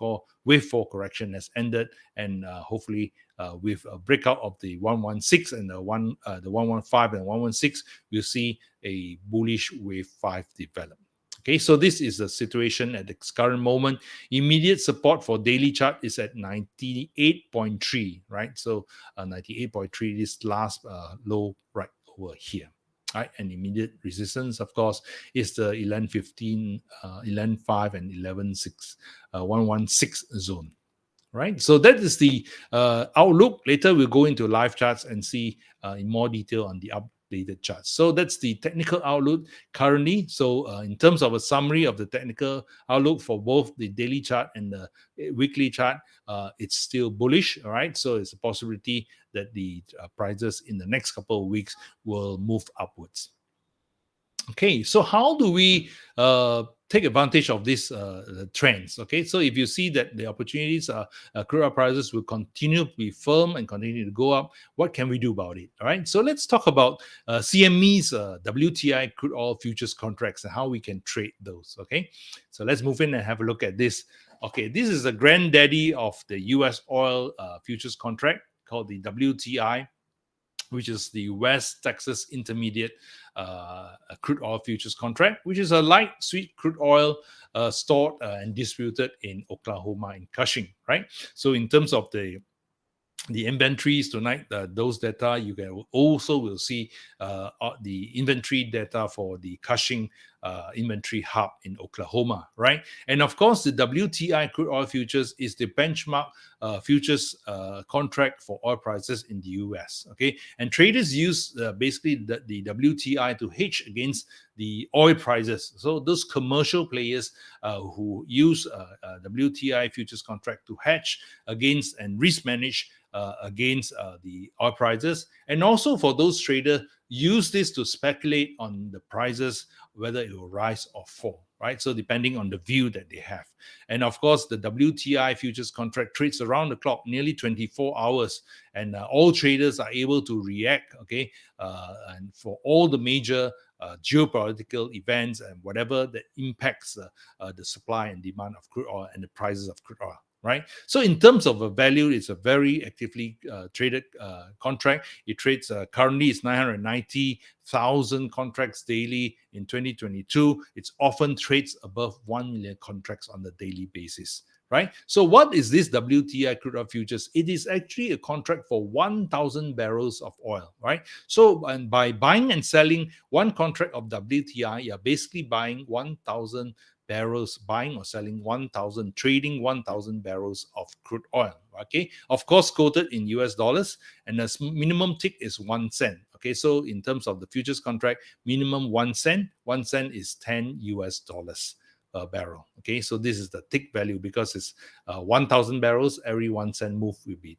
4 correction has ended, and hopefully with a breakout of the 116 and the 115 and 116, we'll see a bullish wave 5 develop. Okay, so this is the situation at the current moment. Immediate support for daily chart is at 98.3, right? So 98.3, this last low right over here. Right, and immediate resistance, of course, is the 11.15, 11.5, and 11.6, 116 zone. Right, so that is the outlook. Later, we'll go into live charts and see in more detail on the updated charts. So that's the technical outlook currently. So in terms of a summary of the technical outlook for both the daily chart and the weekly chart, it's still bullish. All right, so it's a possibility that the prices in the next couple of weeks will move upwards. Okay, so how do we take advantage of these trends? Okay, so if you see that the opportunities are crude oil prices will continue to be firm and continue to go up, what can we do about it? All right, so let's talk about CME's WTI crude oil futures contracts and how we can trade those. Okay, so let's move in and have a look at this. Okay, this is the granddaddy of the US oil futures contract called the WTI, which is the West Texas Intermediate crude oil futures contract, which is a light sweet crude oil stored and distributed in Oklahoma in Cushing, right? So in terms of the the inventories tonight, those data you can also will see the inventory data for the Cushing inventory hub in Oklahoma, right? And of course, the WTI crude oil futures is the benchmark futures contract for oil prices in the US. Okay, and traders use basically the WTI to hedge against the oil prices. So those commercial players who use WTI futures contract to hedge against and risk manage against the oil prices, and also for those traders use this to speculate on the prices, whether it will rise or fall, right? So depending on the view that they have. And of course, the WTI futures contract trades around the clock, nearly 24 hours, and all traders are able to react, okay, and for all the major geopolitical events and whatever that impacts the supply and demand of crude oil and the prices of crude oil. Right. So in terms of a value, it's a very actively traded contract. It trades currently it's 990,000 contracts daily in 2022. It often trades above 1 million contracts on a daily basis. Right. So what is this WTI crude oil futures? It is actually a contract for 1,000 barrels of oil. Right. So and by buying and selling one contract of WTI, you're basically buying 1,000 barrels, buying or selling 1,000, trading 1,000 barrels of crude oil. Okay, of course, quoted in US dollars, and the minimum tick is 1 cent. Okay, so in terms of the futures contract, minimum 1 cent. 1 cent is 10 US dollars per barrel. Okay, so this is the tick value because it's 1,000 barrels. Every 1 cent move will be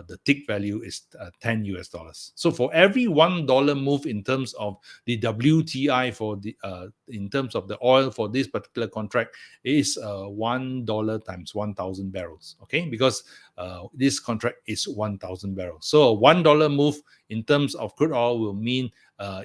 the tick value is 10 US dollars. So for every $1 move in terms of the WTI for the in terms of the oil for this particular contract is $1 times 1,000 barrels. Okay, because this contract is 1,000 barrels. So a $1 move in terms of crude oil will mean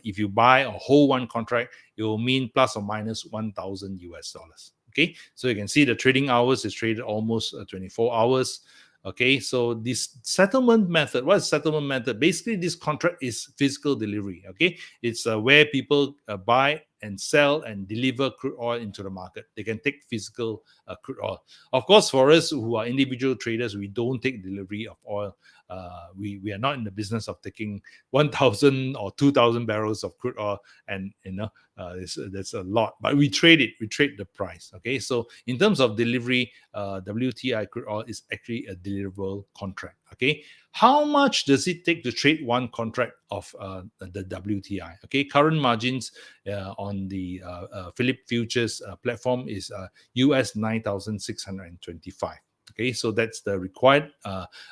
if you buy a whole one contract, it will mean plus or minus 1,000 US dollars. Okay, so you can see the trading hours is traded almost 24 hours. Okay, so this settlement method, what is settlement method? Basically, this contract is physical delivery. Okay, it's where people buy and sell and deliver crude oil into the market. They can take physical crude oil. Of course, for us who are individual traders, we don't take delivery of oil. We are not in the business of taking 1,000 or 2,000 barrels of crude oil, and that's a lot. But we trade it. We trade the price. Okay, so in terms of delivery, WTI crude oil is actually a deliverable contract. Okay, how much does it take to trade one contract of the WTI? Okay, current margins on the Phillip futures platform is US 9,625. Okay, so that's the required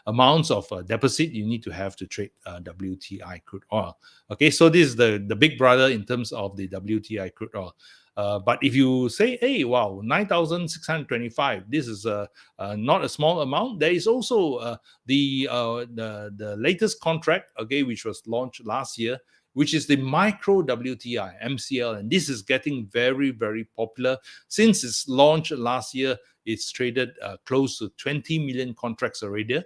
amounts of deposit you need to have to trade WTI crude oil. Okay, so this is the big brother in terms of the WTI crude oil. But if you say, hey, wow, 9,625, this is not a small amount. There is also the latest contract, okay, which was launched last year, which is the micro WTI, MCL. And this is getting very, very popular. Since its launch last year, it's traded close to 20 million contracts already.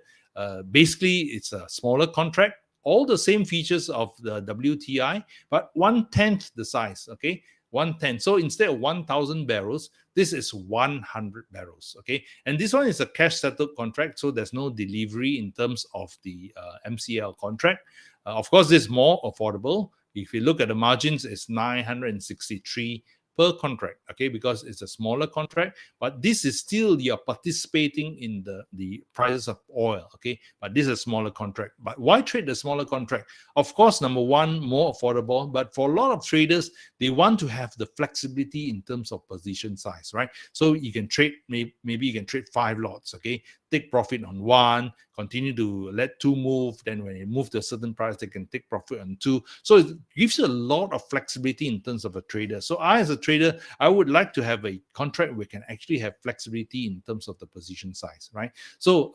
Basically, it's a smaller contract, all the same features of the WTI, but 1/10 the size, okay? 1/10. So instead of 1,000 barrels, this is 100 barrels, okay? And this one is a cash settled contract, so there's no delivery in terms of the MCL contract. Of course, this is more affordable. If you look at the margins, it's 963 per contract, okay, because it's a smaller contract, but this is still you're participating in the prices of oil, okay, but this is a smaller contract. But why trade the smaller contract? Of course, number one, more affordable, but for a lot of traders, they want to have the flexibility in terms of position size, right? So you can trade, maybe you can trade 5 lots, okay, take profit on one, continue to let 2 move, then when it moves to a certain price, they can take profit on 2. So it gives you a lot of flexibility in terms of a trader. So I, as a trader, I would like to have a contract where we can actually have flexibility in terms of the position size, right? So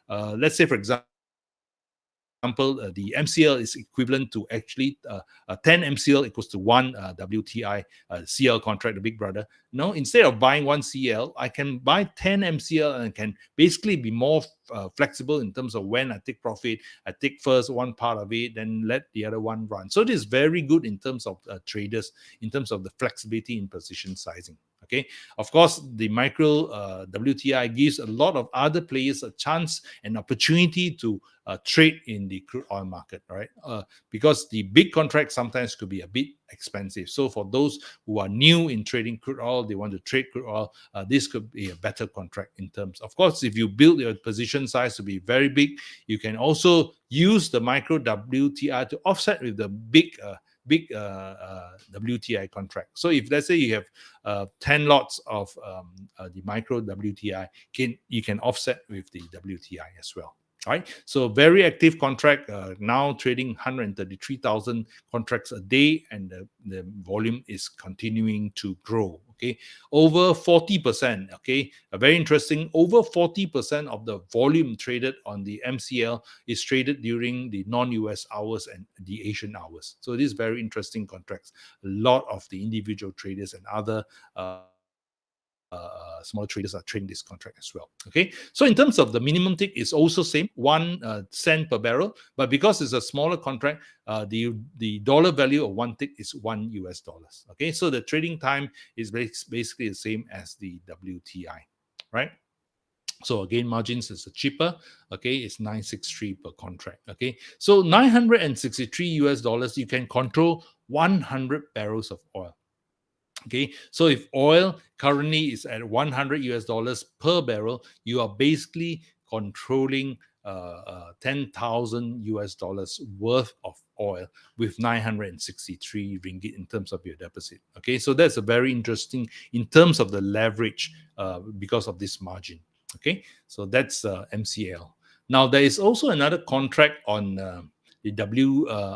let's say, for example, the MCL is equivalent to actually 10 MCL equals to 1 WTI CL contract, the big brother. No, instead of buying 1 CL, I can buy 10 MCL and can basically be more flexible in terms of when I take profit. I take first one part of it, then let the other one run. So it is very good in terms of traders, in terms of the flexibility in position sizing. Okay, of course, the micro WTI gives a lot of other players a chance and opportunity to trade in the crude oil market, right? Because the big contracts sometimes could be a bit expensive. So for those who are new in trading crude oil, they want to trade crude oil, this could be a better contract in terms. Of course, if you build your position size to be very big, you can also use the micro WTI to offset with the big WTI contract. So if let's say you have 10 lots of the micro WTI, you can offset with the WTI as well. All right, so very active contract, now trading 133,000 contracts a day, and the volume is continuing to grow. Okay, over 40%. Okay, very interesting. Over 40% of the volume traded on the MCL is traded during the non-US hours and the Asian hours. So these very interesting contracts. A lot of the individual traders and other smaller traders are trading this contract as well. Okay, so in terms of the minimum tick, it's also same, 1 cent per barrel, but because it's a smaller contract, the dollar value of one tick is $1. Okay, so the trading time is basically the same as the WTI, right? So again, margins is cheaper. Okay, it's 963 per contract. Okay, so $963, you can control 100 barrels of oil. Okay, so if oil currently is at $100 per barrel, you are basically controlling $10,000 worth of oil with 963 ringgit in terms of your deposit. Okay, so that's a very interesting in terms of the leverage because of this margin. Okay, so that's MCL. Now there is also another contract on the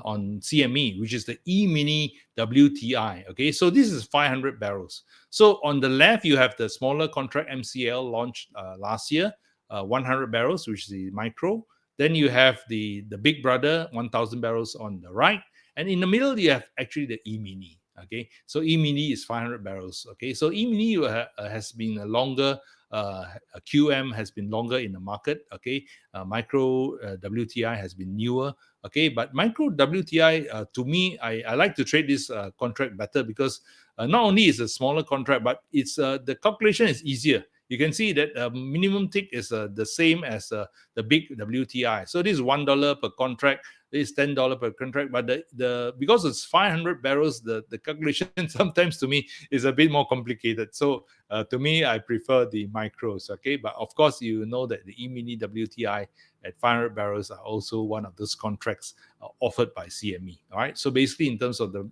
on CME, which is the E-mini WTI. Okay, so this is 500 barrels. So on the left, you have the smaller contract MCL launched last year, 100 barrels, which is the micro. Then you have the big brother, 1,000 barrels on the right. And in the middle, you have actually the E-mini. Okay, so E-mini is 500 barrels. Okay, so E-mini has been a longer, QM has been longer in the market. Okay, micro WTI has been newer. Okay, but micro WTI, to me, I like to trade this contract better because not only is a smaller contract, but it's the calculation is easier. You can see that minimum tick is the same as the big WTI. So this is $1 per contract. This is $10 per contract. But the because it's 500 barrels, the calculation sometimes to me is a bit more complicated. So to me, I prefer the micros. Okay, but of course you know that the E-mini WTI at 500 barrels are also one of those contracts offered by CME. All right. So basically, in terms of the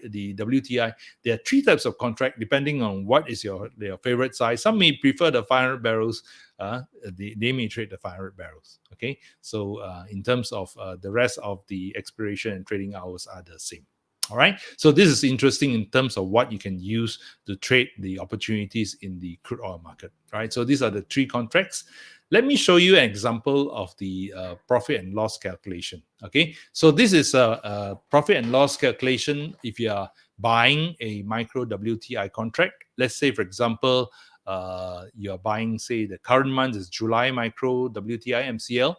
the WTI, there are 3 types of contract depending on what is your favorite size. Some may prefer the 500 barrels. They may trade the 500 barrels. Okay. So in terms of the rest of the expiration and trading hours are the same. All right. So this is interesting in terms of what you can use to trade the opportunities in the crude oil market. Right. So these are the 3 contracts. Let me show you an example of the profit and loss calculation. Okay, so this is a profit and loss calculation if you are buying a micro WTI contract. Let's say, for example, you are buying, say, the current month is July micro WTI MCL.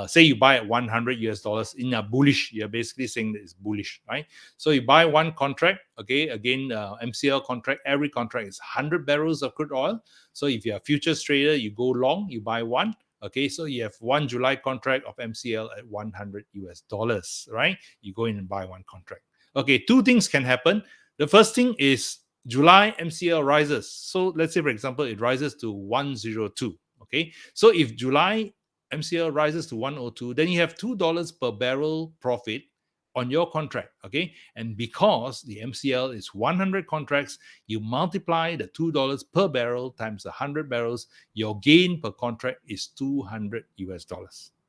Say you buy at $100 in a bullish, you're basically saying that it's bullish, right? So you buy one contract, okay, again, MCL contract, every contract is 100 barrels of crude oil. So if you're a futures trader, you go long, you buy one, okay, so you have one July contract of MCL at $100, right? You go in and buy one contract. Okay, 2 things can happen. The first thing is July MCL rises. So let's say, for example, it rises to 102, okay? So if July MCL rises to 102, then you have $2 per barrel profit on your contract, okay? And because the MCL is 100 contracts, you multiply the $2 per barrel times 100 barrels, your gain per contract is $200.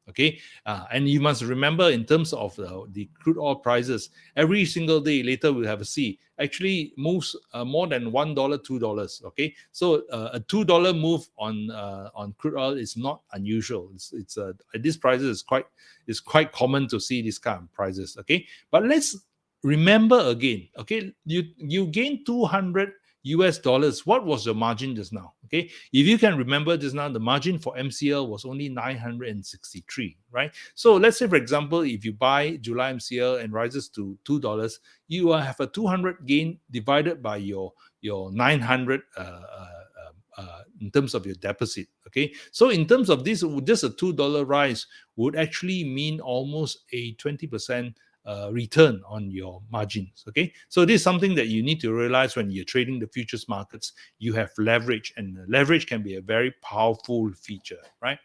Okay, and you must remember in terms of the crude oil prices, every single day later we'll have a see actually moves more than $1, $2. Okay, so a $2 move on crude oil is not unusual. It's at these prices is quite common to see this kind of prices. Okay, but let's remember again. Okay, you gain $200. What was your margin just now? Okay, if you can remember just now, the margin for MCL was only 963, right? So let's say, for example, if you buy July MCL and rises to $2, you will have a 200 gain divided by your your 900 in terms of your deposit. Okay, so in terms of this, just a $2 rise would actually mean almost a 20% return on your margins. Okay, so this is something that you need to realize when you're trading the futures markets. You have leverage, and leverage can be a very powerful feature, right?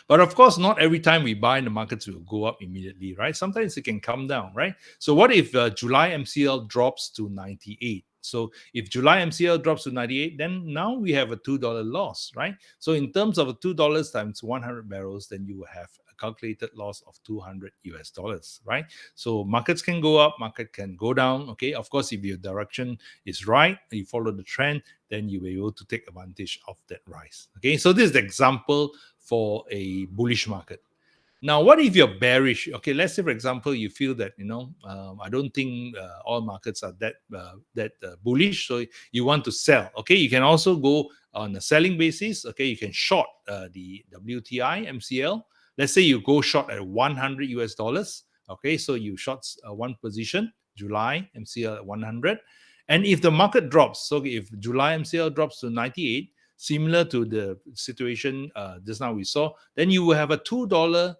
But of course, not every time we buy, the markets will go up immediately, right? Sometimes it can come down, right? So what if July MCL drops to 98? So if July MCL drops to 98, then now we have a $2 loss, right? So in terms of $2 times 100 barrels, then you will have a calculated loss of $200, right? So markets can go up, market can go down. Okay, of course, if your direction is right, you follow the trend, then you will be able to take advantage of that rise. Okay, so this is the example for a bullish market. Now, what if you're bearish? Okay, let's say, for example, you feel that, I don't think all markets are that bullish, so you want to sell. Okay, you can also go on a selling basis. Okay, you can short the WTI MCL. Let's say you go short at $100. Okay, so you short one position, July MCL at 100. And if the market drops, so if July MCL drops to 98, similar to the situation just now we saw, then you will have a $2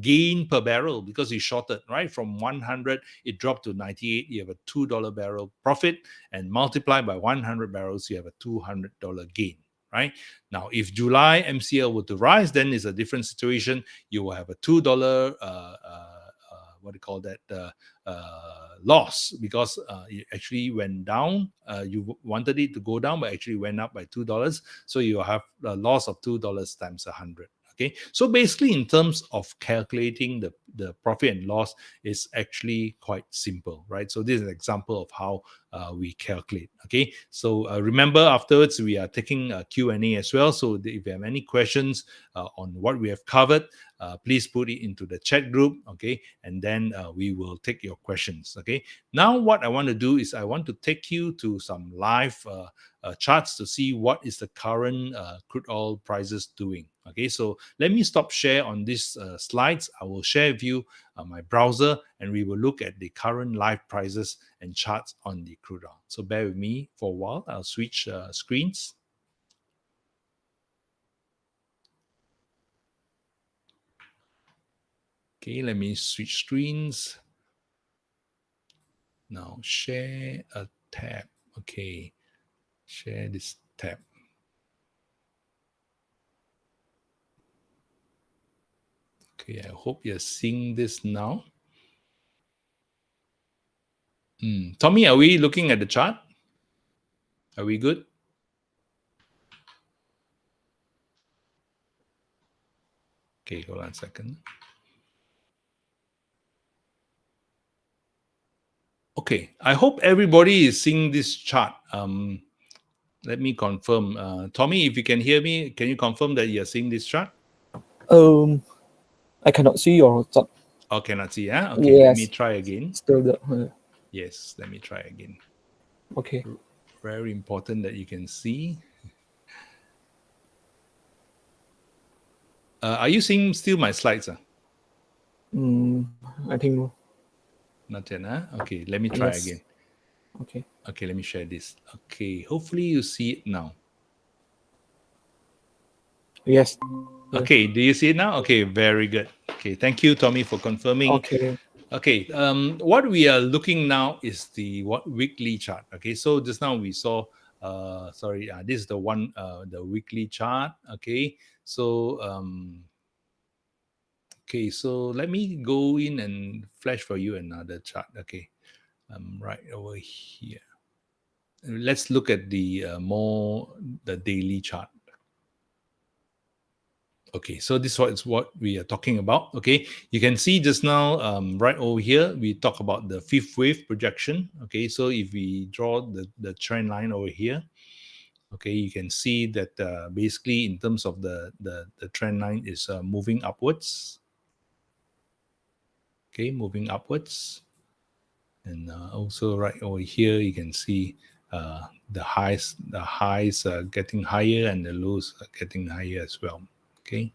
gain per barrel because you shorted, right? From 100, it dropped to 98. You have a $2 barrel profit, and multiply by 100 barrels, you have a $200 gain, right? Now, if July MCL were to rise, then it's a different situation. You will have a $2 loss because it actually went down. You wanted it to go down, but actually went up by $2. So you have a loss of $2 times 100. Okay, so basically, in terms of calculating the profit and loss, is actually quite simple, right? So this is an example of how we calculate. Okay, so remember, afterwards we are taking a Q&A as well. So if you have any questions on what we have covered, please put it into the chat group. Okay, and then we will take your questions. Okay, now what I want to do is I want to take you to some live charts to see what is the current crude oil prices doing. Okay, so let me stop share on these slides. I will share with you my browser, and we will look at the current live prices and charts on the crude oil. So bear with me for a while. I'll switch screens. Okay, let me switch screens. Now share a tab. Okay, share this tab. Okay, I hope you're seeing this now. Tommy, are we looking at the chart? Are we good? Okay, hold on a second. Okay, I hope everybody is seeing this chart. Let me confirm. Tommy, if you can hear me, can you confirm that you're seeing this chart? I cannot see your chart. Oh, cannot see, huh? Okay, Yes. let me try again. Still the Yes, let me try again. okay. Very important that you can see. Are you seeing still my slides? I think no. Not yet, huh? Okay, let me try Yes. again. Okay. Okay, let me share this. Okay, hopefully you see it now. Yes. Okay, do you see it now? Okay, very good. Okay, thank you, Tommy, for confirming. Okay. Okay, what we are looking now is the weekly chart. Okay, so just now we saw, this is the one, the weekly chart. Okay, so okay, so let me go in and flash for you another chart. Okay, right over here. Let's look at the the daily chart. Okay, so this is what we are talking about. Okay, you can see just now, right over here, we talk about the fifth wave projection. Okay, so if we draw the trend line over here, okay, you can see that basically in terms of the trend line is moving upwards. Okay, moving upwards. And also right over here, you can see the highs are getting higher and the lows are getting higher as well. Okay,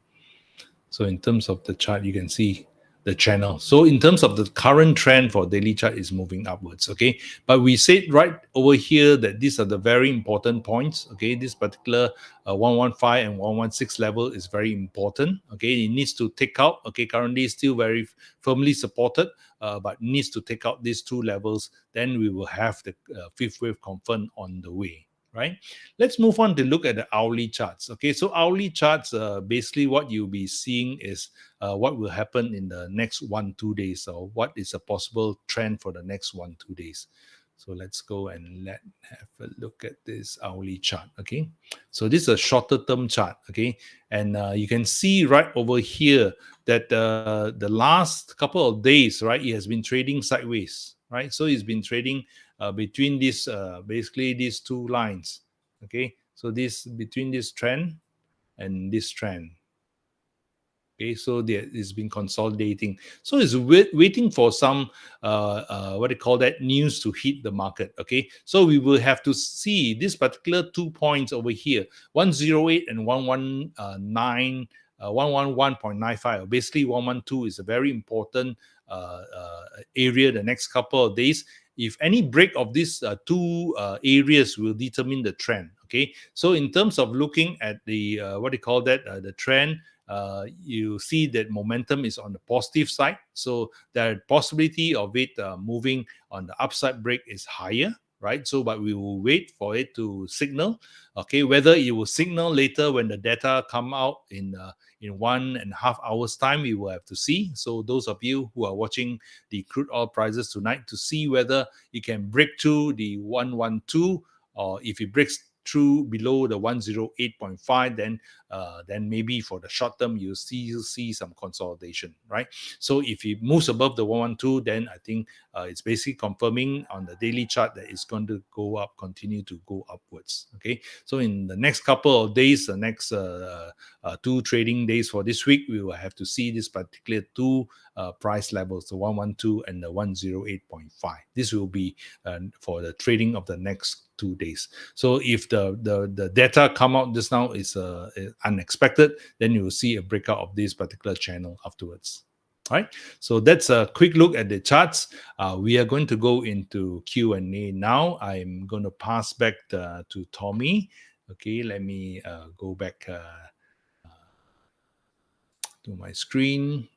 so in terms of the chart, you can see the channel. So in terms of the current trend for daily chart is moving upwards, okay? But we said right over here that these are the very important points, okay? This particular 115 and 116 level is very important, okay? It needs to take out, okay? Currently still very firmly supported, but needs to take out these two levels. Then we will have the fifth wave confirmed on the way. Right. Let's move on to look at the hourly charts. Okay, so hourly charts, basically what you'll be seeing is what will happen in the next 1-2 days, or what is a possible trend for the next 1-2 days. So let's go and have a look at this hourly chart. Okay, so this is a shorter term chart. Okay, and you can see right over here that the last couple of days, right, it has been trading sideways. Right, so it's been trading between these basically these two lines. Okay, so this between this trend and this trend. Okay, so there it's been consolidating. So it's waiting for some what do you call that, news to hit the market. Okay, so we will have to see this particular 2 points over here, 108 and 119. 111.95. Basically, 112 is a very important area the next couple of days. If any break of these two areas will determine the trend. Okay, so in terms of looking at the what do you call that, the trend, you see that momentum is on the positive side. So the possibility of it moving on the upside break is higher, right? So, but we will wait for it to signal. Okay, whether it will signal later when the data come out in 1.5 hours time, we will have to see. So those of you who are watching the crude oil prices tonight, to see whether it can break through the 112, or if it breaks through below the 108.5, then maybe for the short term you'll see some consolidation, right? So if it moves above the 112, then I think it's basically confirming on the daily chart that it's going to go up, continue to go upwards. Okay, so in the next couple of days, the next 2 trading days for this week, we will have to see this particular two price levels, the 112 and the 108.5. This will be for the trading of the next 2 days. So if the data come out just now is unexpected, then you will see a breakout of this particular channel afterwards. All right, so that's a quick look at the charts. We are going to go into Q&A now. I'm going to pass back to Tommy. Okay, let me go back to my screen.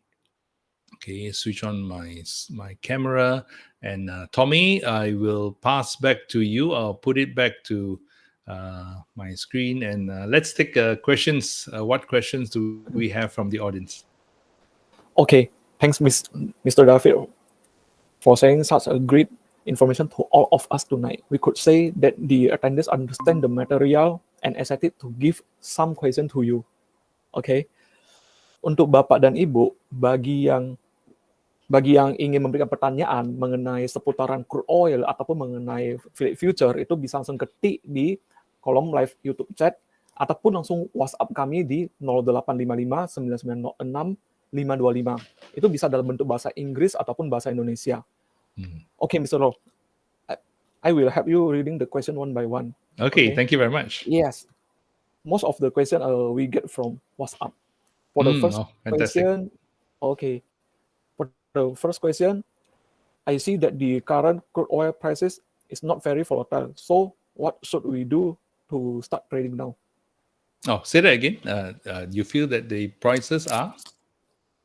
Okay, switch on my camera, and Tommy, I will pass back to you. I'll put it back to my screen, and let's take questions. What questions do we have from the audience? Okay, thanks, Mr. David, for sharing such a great information to all of us tonight. We could say that the attendees understand the material and excited to give some question to you. Okay, untuk Bapak dan Ibu, bagi yang ingin memberikan pertanyaan mengenai seputaran crude oil ataupun mengenai Phillip future, itu bisa langsung ketik di kolom live YouTube chat ataupun langsung WhatsApp kami di 0855 9906 525. Itu bisa dalam bentuk bahasa Inggris ataupun bahasa Indonesia. Okay, Mr. Roh, I will help you reading the question one by one. Okay, thank you very much. Yes, most of the question we get from WhatsApp. For the first question, okay. For the first question, I see that the current crude oil prices is not very volatile. So what should we do to start trading now? Oh, say that again. You feel that the prices are?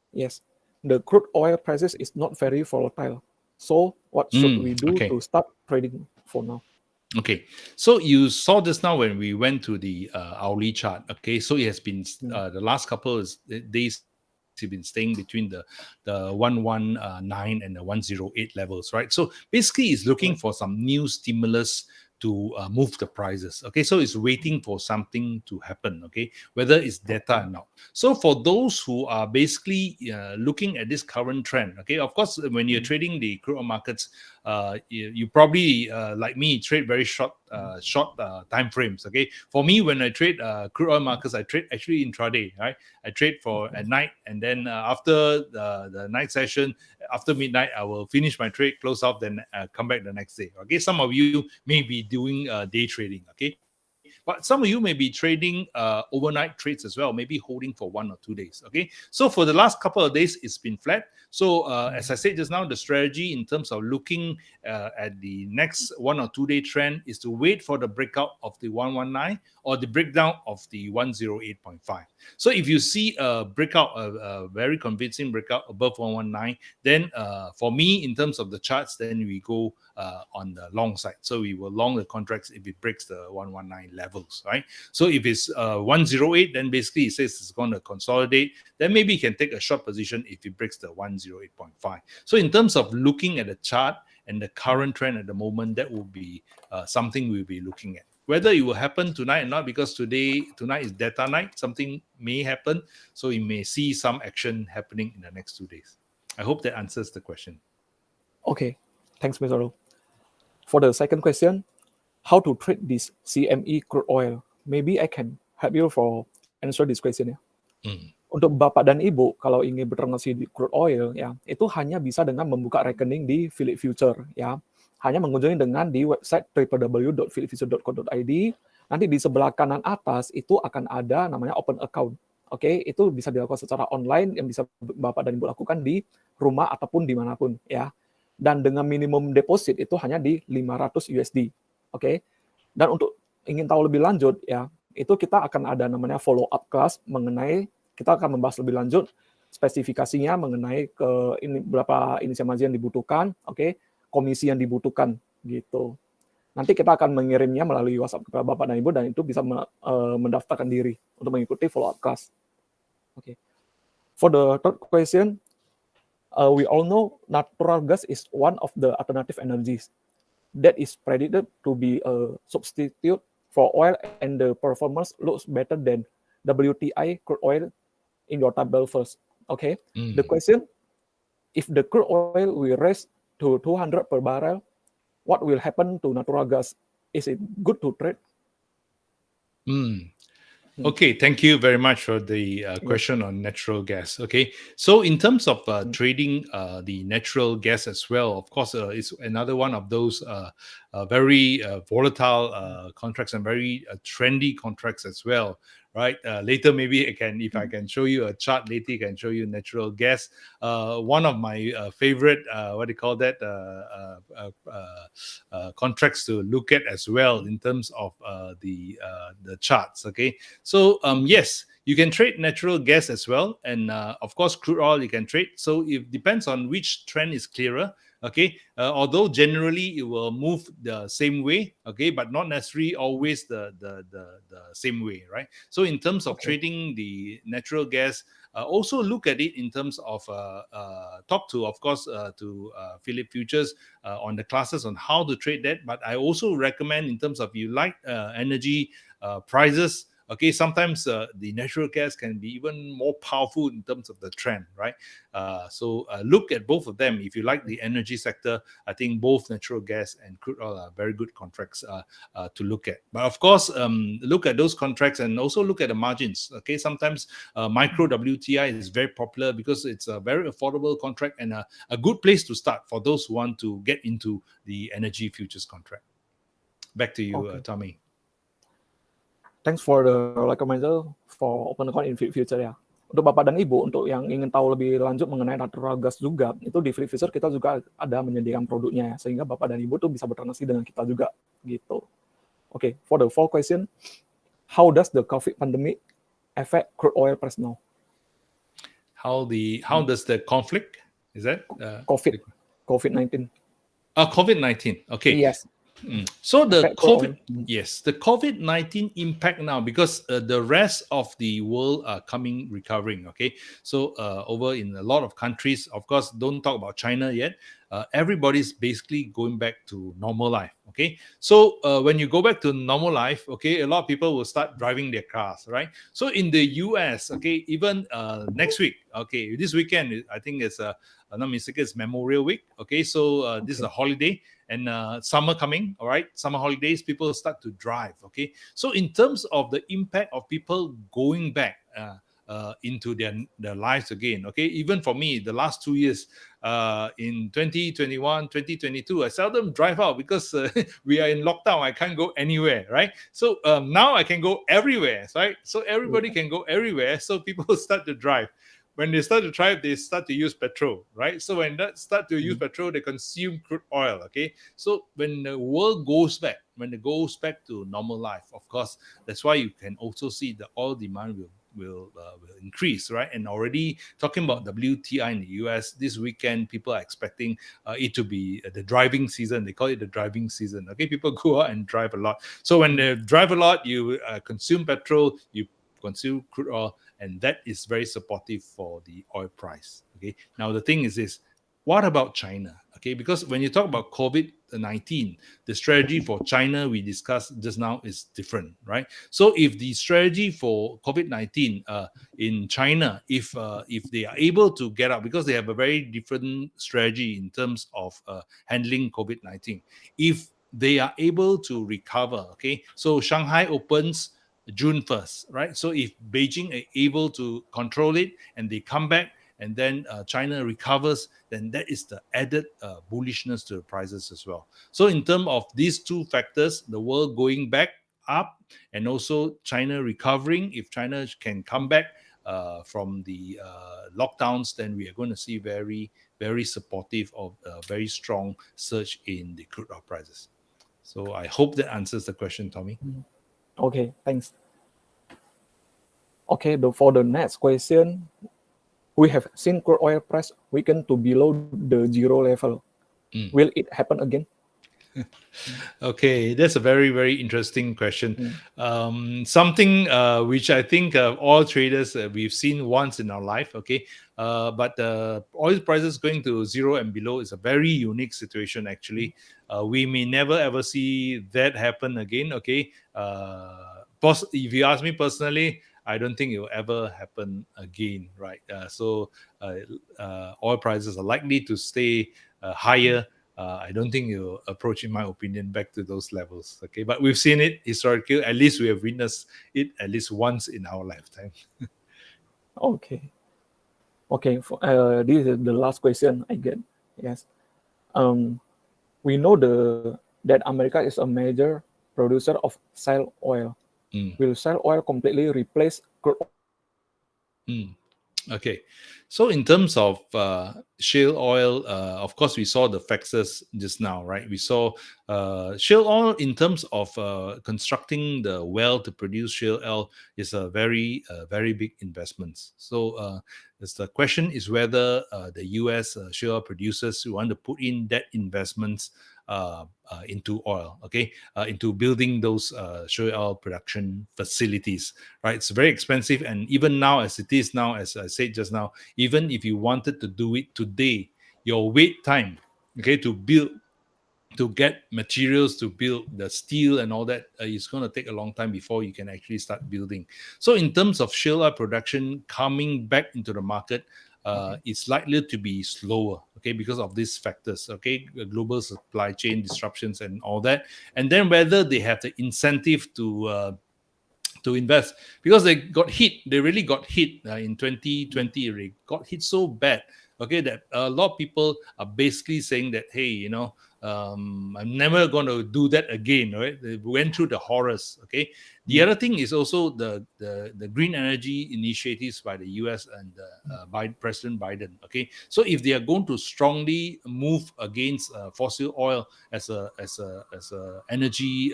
Yes, the crude oil prices is not very volatile. So what should we do to start trading for now? Okay, so you saw this now when we went to the hourly chart. Okay, so it has been the last couple of days have been staying between the 119 and the 108 levels, right? So basically, it's looking for some new stimulus to move the prices. Okay, so it's waiting for something to happen. Okay, whether it's data or not. So for those who are basically looking at this current trend, okay, of course, when you're trading the crude oil markets, you probably like me trade very short time frames. Okay, for me, when I trade crude oil markets, I trade actually intraday. Right, I trade for at night, and then after the night session, after midnight, I will finish my trade, close off, then come back the next day. Okay, some of you may be doing day trading. Okay, but some of you may be trading overnight trades as well, maybe holding for 1 or 2 days. Okay, so for the last couple of days, it's been flat. So as I said just now, the strategy in terms of looking at the next 1 or 2 day trend is to wait for the breakout of the 119 or the breakdown of the 108.5. So if you see a breakout, a very convincing breakout above 119, then for me, in terms of the charts, then we go on the long side. So we will long the contracts if it breaks the 119 levels, right? So if it's 108, then basically it says it's going to consolidate. Then maybe you can take a short position if it breaks the 108.5. So in terms of looking at the chart and the current trend at the moment, that will be something we'll be looking at. Whether it will happen tonight or not, because tonight is data night, something may happen. So you may see some action happening in the next 2 days. I hope that answers the question. Okay, thanks, Mr. Ro. For the second question, how to trade this CME crude oil? Maybe I can help you for answer this question ya. Untuk Bapak dan Ibu, kalau ingin bertransaksi di crude oil ya, itu hanya bisa dengan membuka rekening di Phillip Future ya. Hanya mengunjungi dengan di website www.phillipfuture.co.id. Nanti di sebelah kanan atas itu akan ada namanya open account. Oke, itu bisa dilakukan secara online yang bisa Bapak dan Ibu lakukan di rumah ataupun dimanapun ya. Dan dengan minimum deposit itu hanya di 500 USD. Oke. Dan untuk ingin tahu lebih lanjut ya, itu kita akan ada namanya follow up class mengenai, kita akan membahas lebih lanjut spesifikasinya mengenai ke ini berapa inisial margin yang dibutuhkan, oke, komisi yang dibutuhkan gitu. Nanti kita akan mengirimnya melalui WhatsApp kepada Bapak dan Ibu dan itu bisa mendaftarkan diri untuk mengikuti follow up class. Oke. For the third question, we all know natural gas is one of the alternative energies that is predicted to be a substitute for oil, and the performance looks better than WTI crude oil in your table first. Okay. The question, if the crude oil will rise to 200 per barrel, what will happen to natural gas? Is it good to trade? Okay, thank you very much for the question on natural gas. Okay, so in terms of trading the natural gas as well, of course, it's another one of those very volatile contracts and very trendy contracts as well. Right. Later, maybe if I can show you a chart later, I can show you natural gas. One of my favorite, contracts to look at as well in terms of the charts. Okay. So yes, you can trade natural gas as well, and of course crude oil you can trade. So it depends on which trend is clearer. Okay, although generally it will move the same way, okay, but not necessarily always the same way, right? So in terms of trading the natural gas, also look at it in terms of talk to, of course, to Phillip Futures on the classes on how to trade that. But I also recommend in terms of you like energy prices. Okay, sometimes the natural gas can be even more powerful in terms of the trend, right? So look at both of them. If you like the energy sector, I think both natural gas and crude oil are very good contracts to look at. But of course, look at those contracts and also look at the margins. Okay, sometimes micro WTI is very popular because it's a very affordable contract and a good place to start for those who want to get into the energy futures contract. Back to you, Tommy. Thanks for the recommender for open account in Phillip Future ya. Untuk Bapak dan Ibu, untuk yang ingin tahu lebih lanjut mengenai natural gas juga, itu di Phillip Future kita juga ada menyediakan produknya ya, sehingga Bapak dan Ibu tuh bisa bertransaksi dengan kita juga gitu. Okay, for the fourth question, how does the COVID pandemic affect crude oil price now? How does the conflict, is that COVID-19? COVID-19. Okay. Yes. So the COVID-19 impact now, because the rest of the world are recovering. Okay, so over in a lot of countries, of course, don't talk about China yet. Everybody's basically going back to normal life. Okay, so when you go back to normal life, okay, a lot of people will start driving their cars, right? So in the US, okay, even next week, okay, this weekend, I think it's not mistaken, it's Memorial Week. Okay, so this is a holiday. And summer coming, all right, summer holidays, people start to drive, okay? So in terms of the impact of people going back into their lives again, okay? Even for me, the last 2 years, in 2021, 2022, I seldom drive out because we are in lockdown. I can't go anywhere, right? So now I can go everywhere, right? So everybody can go everywhere. So people start to drive. when they start to thrive, they start to use petrol, right? So when that start to use petrol, they consume crude oil. Okay, so when the world goes back, when it goes back to normal life, of course, that's why you can also see the oil demand will increase, right? And already talking about WTI in the US this weekend, people are expecting it to be the driving season. They call it the driving season. Okay, people go out and drive a lot. So when they drive a lot, you consume petrol, you consume crude oil, and that is very supportive for the oil price. Okay, now the thing is this: what about China? Okay, because when you talk about COVID-19, the strategy for China we discussed just now is different, right? So if the strategy for COVID-19 in China, if they are able to get out, because they have a very different strategy in terms of handling COVID-19, if they are able to recover, okay, so Shanghai opens June 1st, right? So if Beijing are able to control it and they come back, and then China recovers, then that is the added bullishness to the prices as well. So in terms of these two factors, the world going back up and also China recovering, if China can come back from the lockdowns, then we are going to see very, very supportive of a very strong surge in the crude oil prices. So I hope that answers the question, Tommy. Okay, thanks. Okay, for the next question, we have seen crude oil price weaken to below the zero level. Will it happen again? Okay, that's a very, very interesting question. Something which I think all traders we've seen once in our life. Okay, but oil prices going to zero and below is a very unique situation. Actually, we may never ever see that happen again. Okay, if you ask me personally, I don't think it will ever happen again. Right? So oil prices are likely to stay higher. I don't think you'll approach, in my opinion, back to those levels. Okay, but we've seen it historically. At least we have witnessed it at least once in our lifetime. Okay. This is the last question I get. Yes. We know that America is a major producer of shale oil. Will shale oil completely replace crude oil? Okay, so in terms of shale oil, of course, we saw the factors just now, right? We saw shale oil in terms of constructing the well to produce shale oil is a very, very big investment. So the question is whether the US shale oil producers want to put in that investments into oil, okay, into building those shale oil production facilities, right? It's very expensive, and even now, as it is now, as I said just now, even if you wanted to do it today, your wait time, okay, to get materials to build the steel and all that is going to take a long time before you can actually start building. So in terms of shale oil production coming back into the market, it's likely to be slower, okay, because of these factors, okay, global supply chain disruptions and all that. And then whether they have the incentive to invest, because they really got hit in 2020. They got hit so bad, okay, that a lot of people are basically saying that, hey, I'm never going to do that again, right? They went through the horrors, okay. The other thing is also the green energy initiatives by the US and by President Biden, okay. So if they are going to strongly move against fossil oil as a energy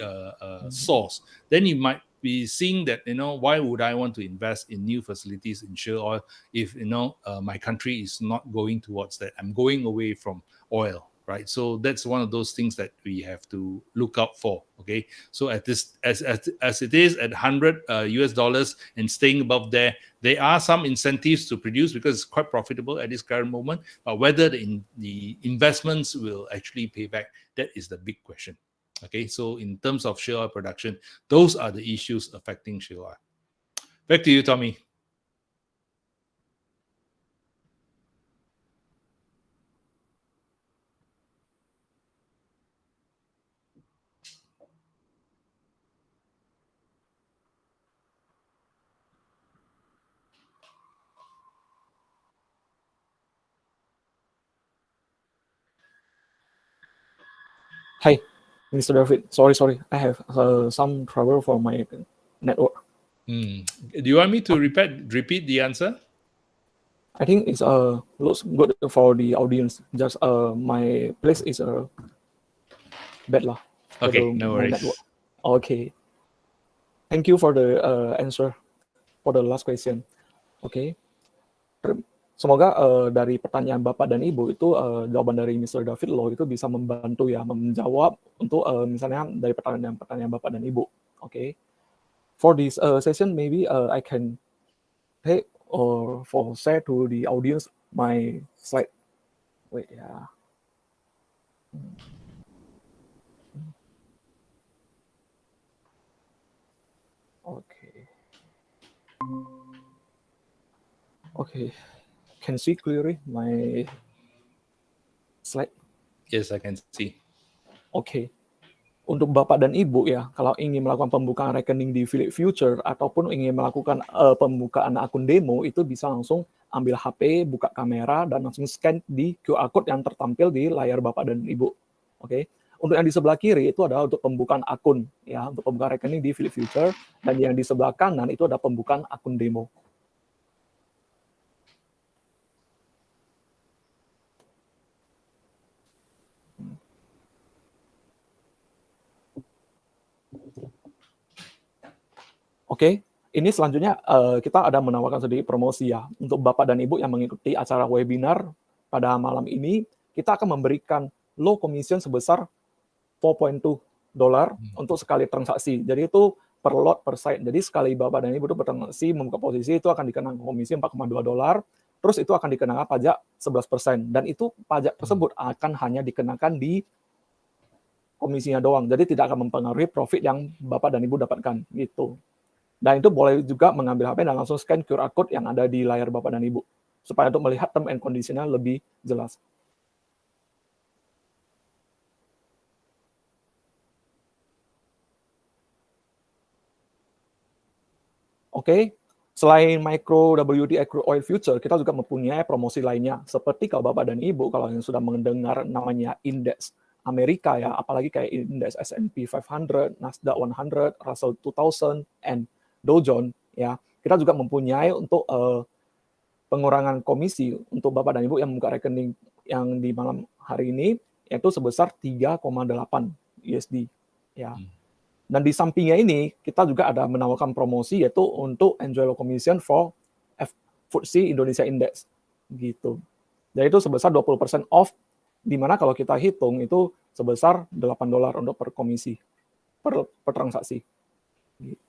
source, then you might be seeing that, why would I want to invest in new facilities in shale oil if my country is not going towards that? I'm going away from oil, right? So that's one of those things that we have to look out for. Okay, so at this as it is at $100 US and staying above there are some incentives to produce because it's quite profitable at this current moment. But whether the investments will actually pay back, that is the big question. Okay, so in terms of shale oil production, those are the issues affecting shale oil. Back to you, Tommy. Hi, Mr. David. Sorry. I have some trouble for my network. Do you want me to repeat the answer? I think it's looks good for the audience. Just my place is bad lah for Okay, no my network. worries. Okay. Thank you for the answer for the last question. Okay. Semoga dari pertanyaan Bapak dan Ibu itu jawaban dari Mr. David Law itu bisa membantu ya menjawab untuk misalnya dari pertanyaan Bapak dan Ibu. Okay. For this session, maybe I can take or for share to the audience my slide. Wait, yeah. Okay. Okay. Can see clearly my slide? Yes, I can see. Okay. Untuk Bapak dan Ibu ya, kalau ingin melakukan pembukaan rekening di Phillip Future ataupun ingin melakukan pembukaan akun demo, itu bisa langsung ambil HP, buka kamera, dan langsung scan di QR code yang tertampil di layar Bapak dan Ibu. Oke. Untuk yang di sebelah kiri itu adalah untuk pembukaan akun, ya, untuk pembukaan rekening di Phillip Future, dan yang di sebelah kanan itu ada pembukaan akun demo. Oke, ini selanjutnya kita ada menawarkan sedikit promosi ya. Untuk Bapak dan Ibu yang mengikuti acara webinar pada malam ini, kita akan memberikan low commission sebesar $4.2 untuk sekali transaksi. Jadi itu per lot per site. Jadi sekali Bapak dan Ibu itu bertransaksi membuka posisi itu akan dikenakan komisi $4.2. Terus itu akan dikenakan pajak 11%. Dan itu pajak tersebut akan hanya dikenakan di komisinya doang. Jadi tidak akan mempengaruhi profit yang Bapak dan Ibu dapatkan gitu. Dan itu boleh juga mengambil HP dan langsung scan QR code yang ada di layar Bapak dan Ibu, supaya untuk melihat term and condition-nya lebih jelas. Oke, selain micro WTI Crude Oil Future, kita juga mempunyai promosi lainnya. Seperti kalau Bapak dan Ibu, kalau yang sudah mendengar namanya indeks Amerika ya, apalagi kayak indeks S&P 500, Nasdaq 100, Russell 2000, and Dow Jones, ya, kita juga mempunyai untuk pengurangan komisi untuk Bapak dan Ibu yang membuka rekening yang di malam hari ini, yaitu sebesar 3,8 USD. Ya. Dan di sampingnya ini, kita juga ada menawarkan promosi, yaitu untuk enjoy low commission for FTSE Indonesia Index. Gitu. Jadi itu sebesar 20% off, di mana kalau kita hitung itu sebesar $8 untuk per komisi, per transaksi. Gitu.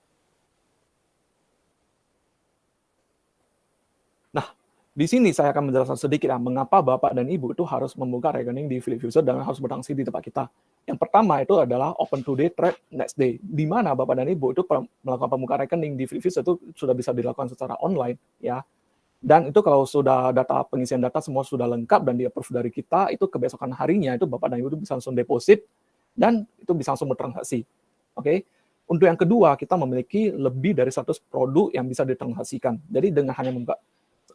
Nah, di sini saya akan menjelaskan sedikit ya, mengapa Bapak dan Ibu itu harus membuka rekening di Phillip Future dan harus bertransaksi di tempat kita. Yang pertama itu adalah open today, trade next day, di mana Bapak dan Ibu itu melakukan pembukaan rekening di Phillip Future itu sudah bisa dilakukan secara online, ya. Dan itu kalau sudah pengisian data semua sudah lengkap dan di-approve dari kita, itu kebesokan harinya itu Bapak dan Ibu itu bisa langsung deposit dan itu bisa langsung bertransaksi. Oke. Untuk yang kedua, kita memiliki lebih dari 100 produk yang bisa ditransaksikan. Jadi dengan hanya membuka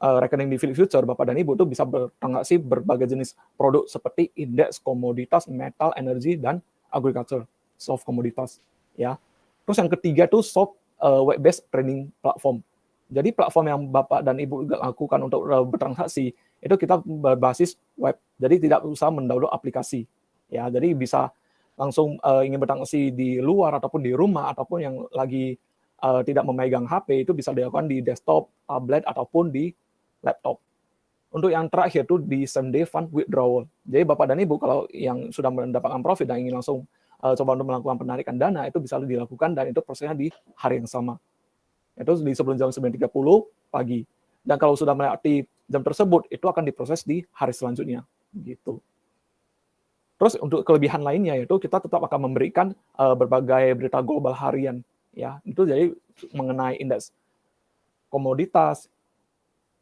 rekening di Phillip Future, Bapak dan Ibu itu bisa bertransaksi berbagai jenis produk seperti indeks, komoditas, metal, energi, dan agriculture, soft komoditas. Ya. Terus yang ketiga itu soft web-based trading platform. Jadi platform yang Bapak dan Ibu lakukan untuk bertransaksi, itu kita berbasis web. Jadi tidak usah mendownload aplikasi. Ya, jadi bisa langsung ingin bertransaksi di luar ataupun di rumah ataupun yang lagi tidak memegang HP itu bisa dilakukan di desktop, tablet ataupun di laptop. Untuk yang terakhir itu di same day fund withdrawal. Jadi Bapak dan Ibu kalau yang sudah mendapatkan profit dan ingin langsung coba untuk melakukan penarikan dana itu bisa dilakukan dan itu prosesnya di hari yang sama. Itu di sebelum jam 9.30 pagi. Dan kalau sudah melewati jam tersebut itu akan diproses di hari selanjutnya gitu. Terus untuk kelebihan lainnya yaitu kita tetap akan memberikan berbagai berita global harian ya. Itu jadi mengenai indeks komoditas,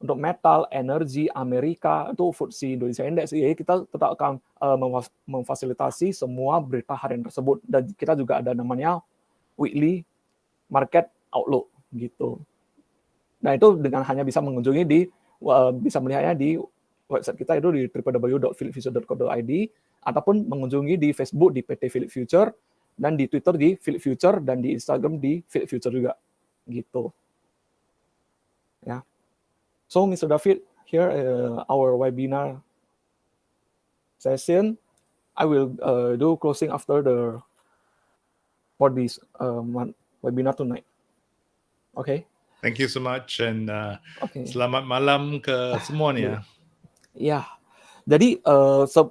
untuk metal, energi, Amerika, itu FTSE Indonesia Index. Jadi kita tetap akan memfasilitasi semua berita harian tersebut. Dan kita juga ada namanya weekly market outlook gitu. Nah itu dengan hanya bisa mengunjungi bisa melihatnya di website kita itu di www.phillipfuture.co.id ataupun mengunjungi di Facebook di PT Phillip Future dan di Twitter di Phillip Future dan di Instagram di Phillip Future juga gitu. Ya. So, Mr. David, here our webinar session. I will do closing after for this webinar tonight. Okay. Thank you so much and Okay. selamat malam ke semuanya. Ya, jadi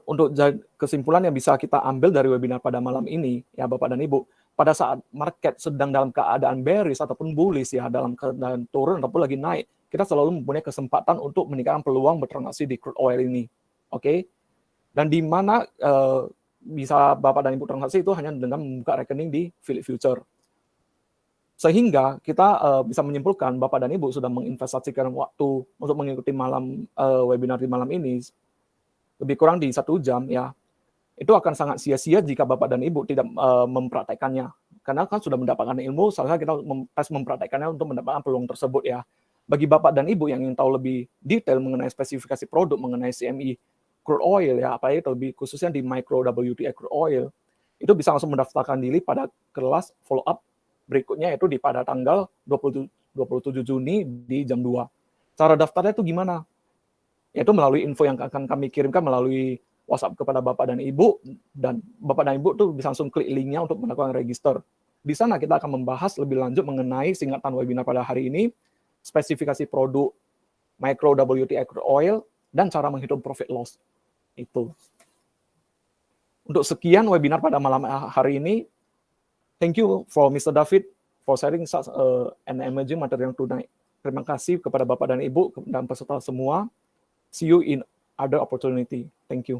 untuk kesimpulan yang bisa kita ambil dari webinar pada malam ini, ya Bapak dan Ibu, pada saat market sedang dalam keadaan bearish ataupun bullish ya, dalam keadaan turun ataupun lagi naik, kita selalu mempunyai kesempatan untuk meningkatkan peluang bertransaksi di crude oil ini. Oke. Dan di mana bisa Bapak dan Ibu transaksi itu hanya dengan membuka rekening di Phillip Future. Sehingga kita bisa menyimpulkan Bapak dan Ibu sudah menginvestasikan waktu untuk mengikuti webinar di malam ini lebih kurang di 1 jam ya. Itu akan sangat sia-sia jika Bapak dan Ibu tidak mempraktekannya. Karena kan sudah mendapatkan ilmu, seharusnya kita tes mempraktekannya untuk mendapatkan peluang tersebut ya. Bagi Bapak dan Ibu yang ingin tahu lebih detail mengenai spesifikasi produk, mengenai CME crude oil ya, apalagi lebih khususnya di micro WTI crude oil, itu bisa langsung mendaftarkan diri pada kelas follow up berikutnya, yaitu pada tanggal 27 Juni di jam 2. Cara daftarnya itu gimana? Yaitu melalui info yang akan kami kirimkan melalui WhatsApp kepada Bapak dan Ibu, dan Bapak dan Ibu tuh bisa langsung klik linknya untuk melakukan register. Di sana kita akan membahas lebih lanjut mengenai singkatan webinar pada hari ini, spesifikasi produk micro WTI crude oil, dan cara menghitung profit loss. Itu. Untuk sekian webinar pada malam hari ini, thank you for Mr. David for sharing such an emerging material tonight. Terima kasih kepada Bapak dan Ibu dan peserta semua. See you in other opportunity. Thank you.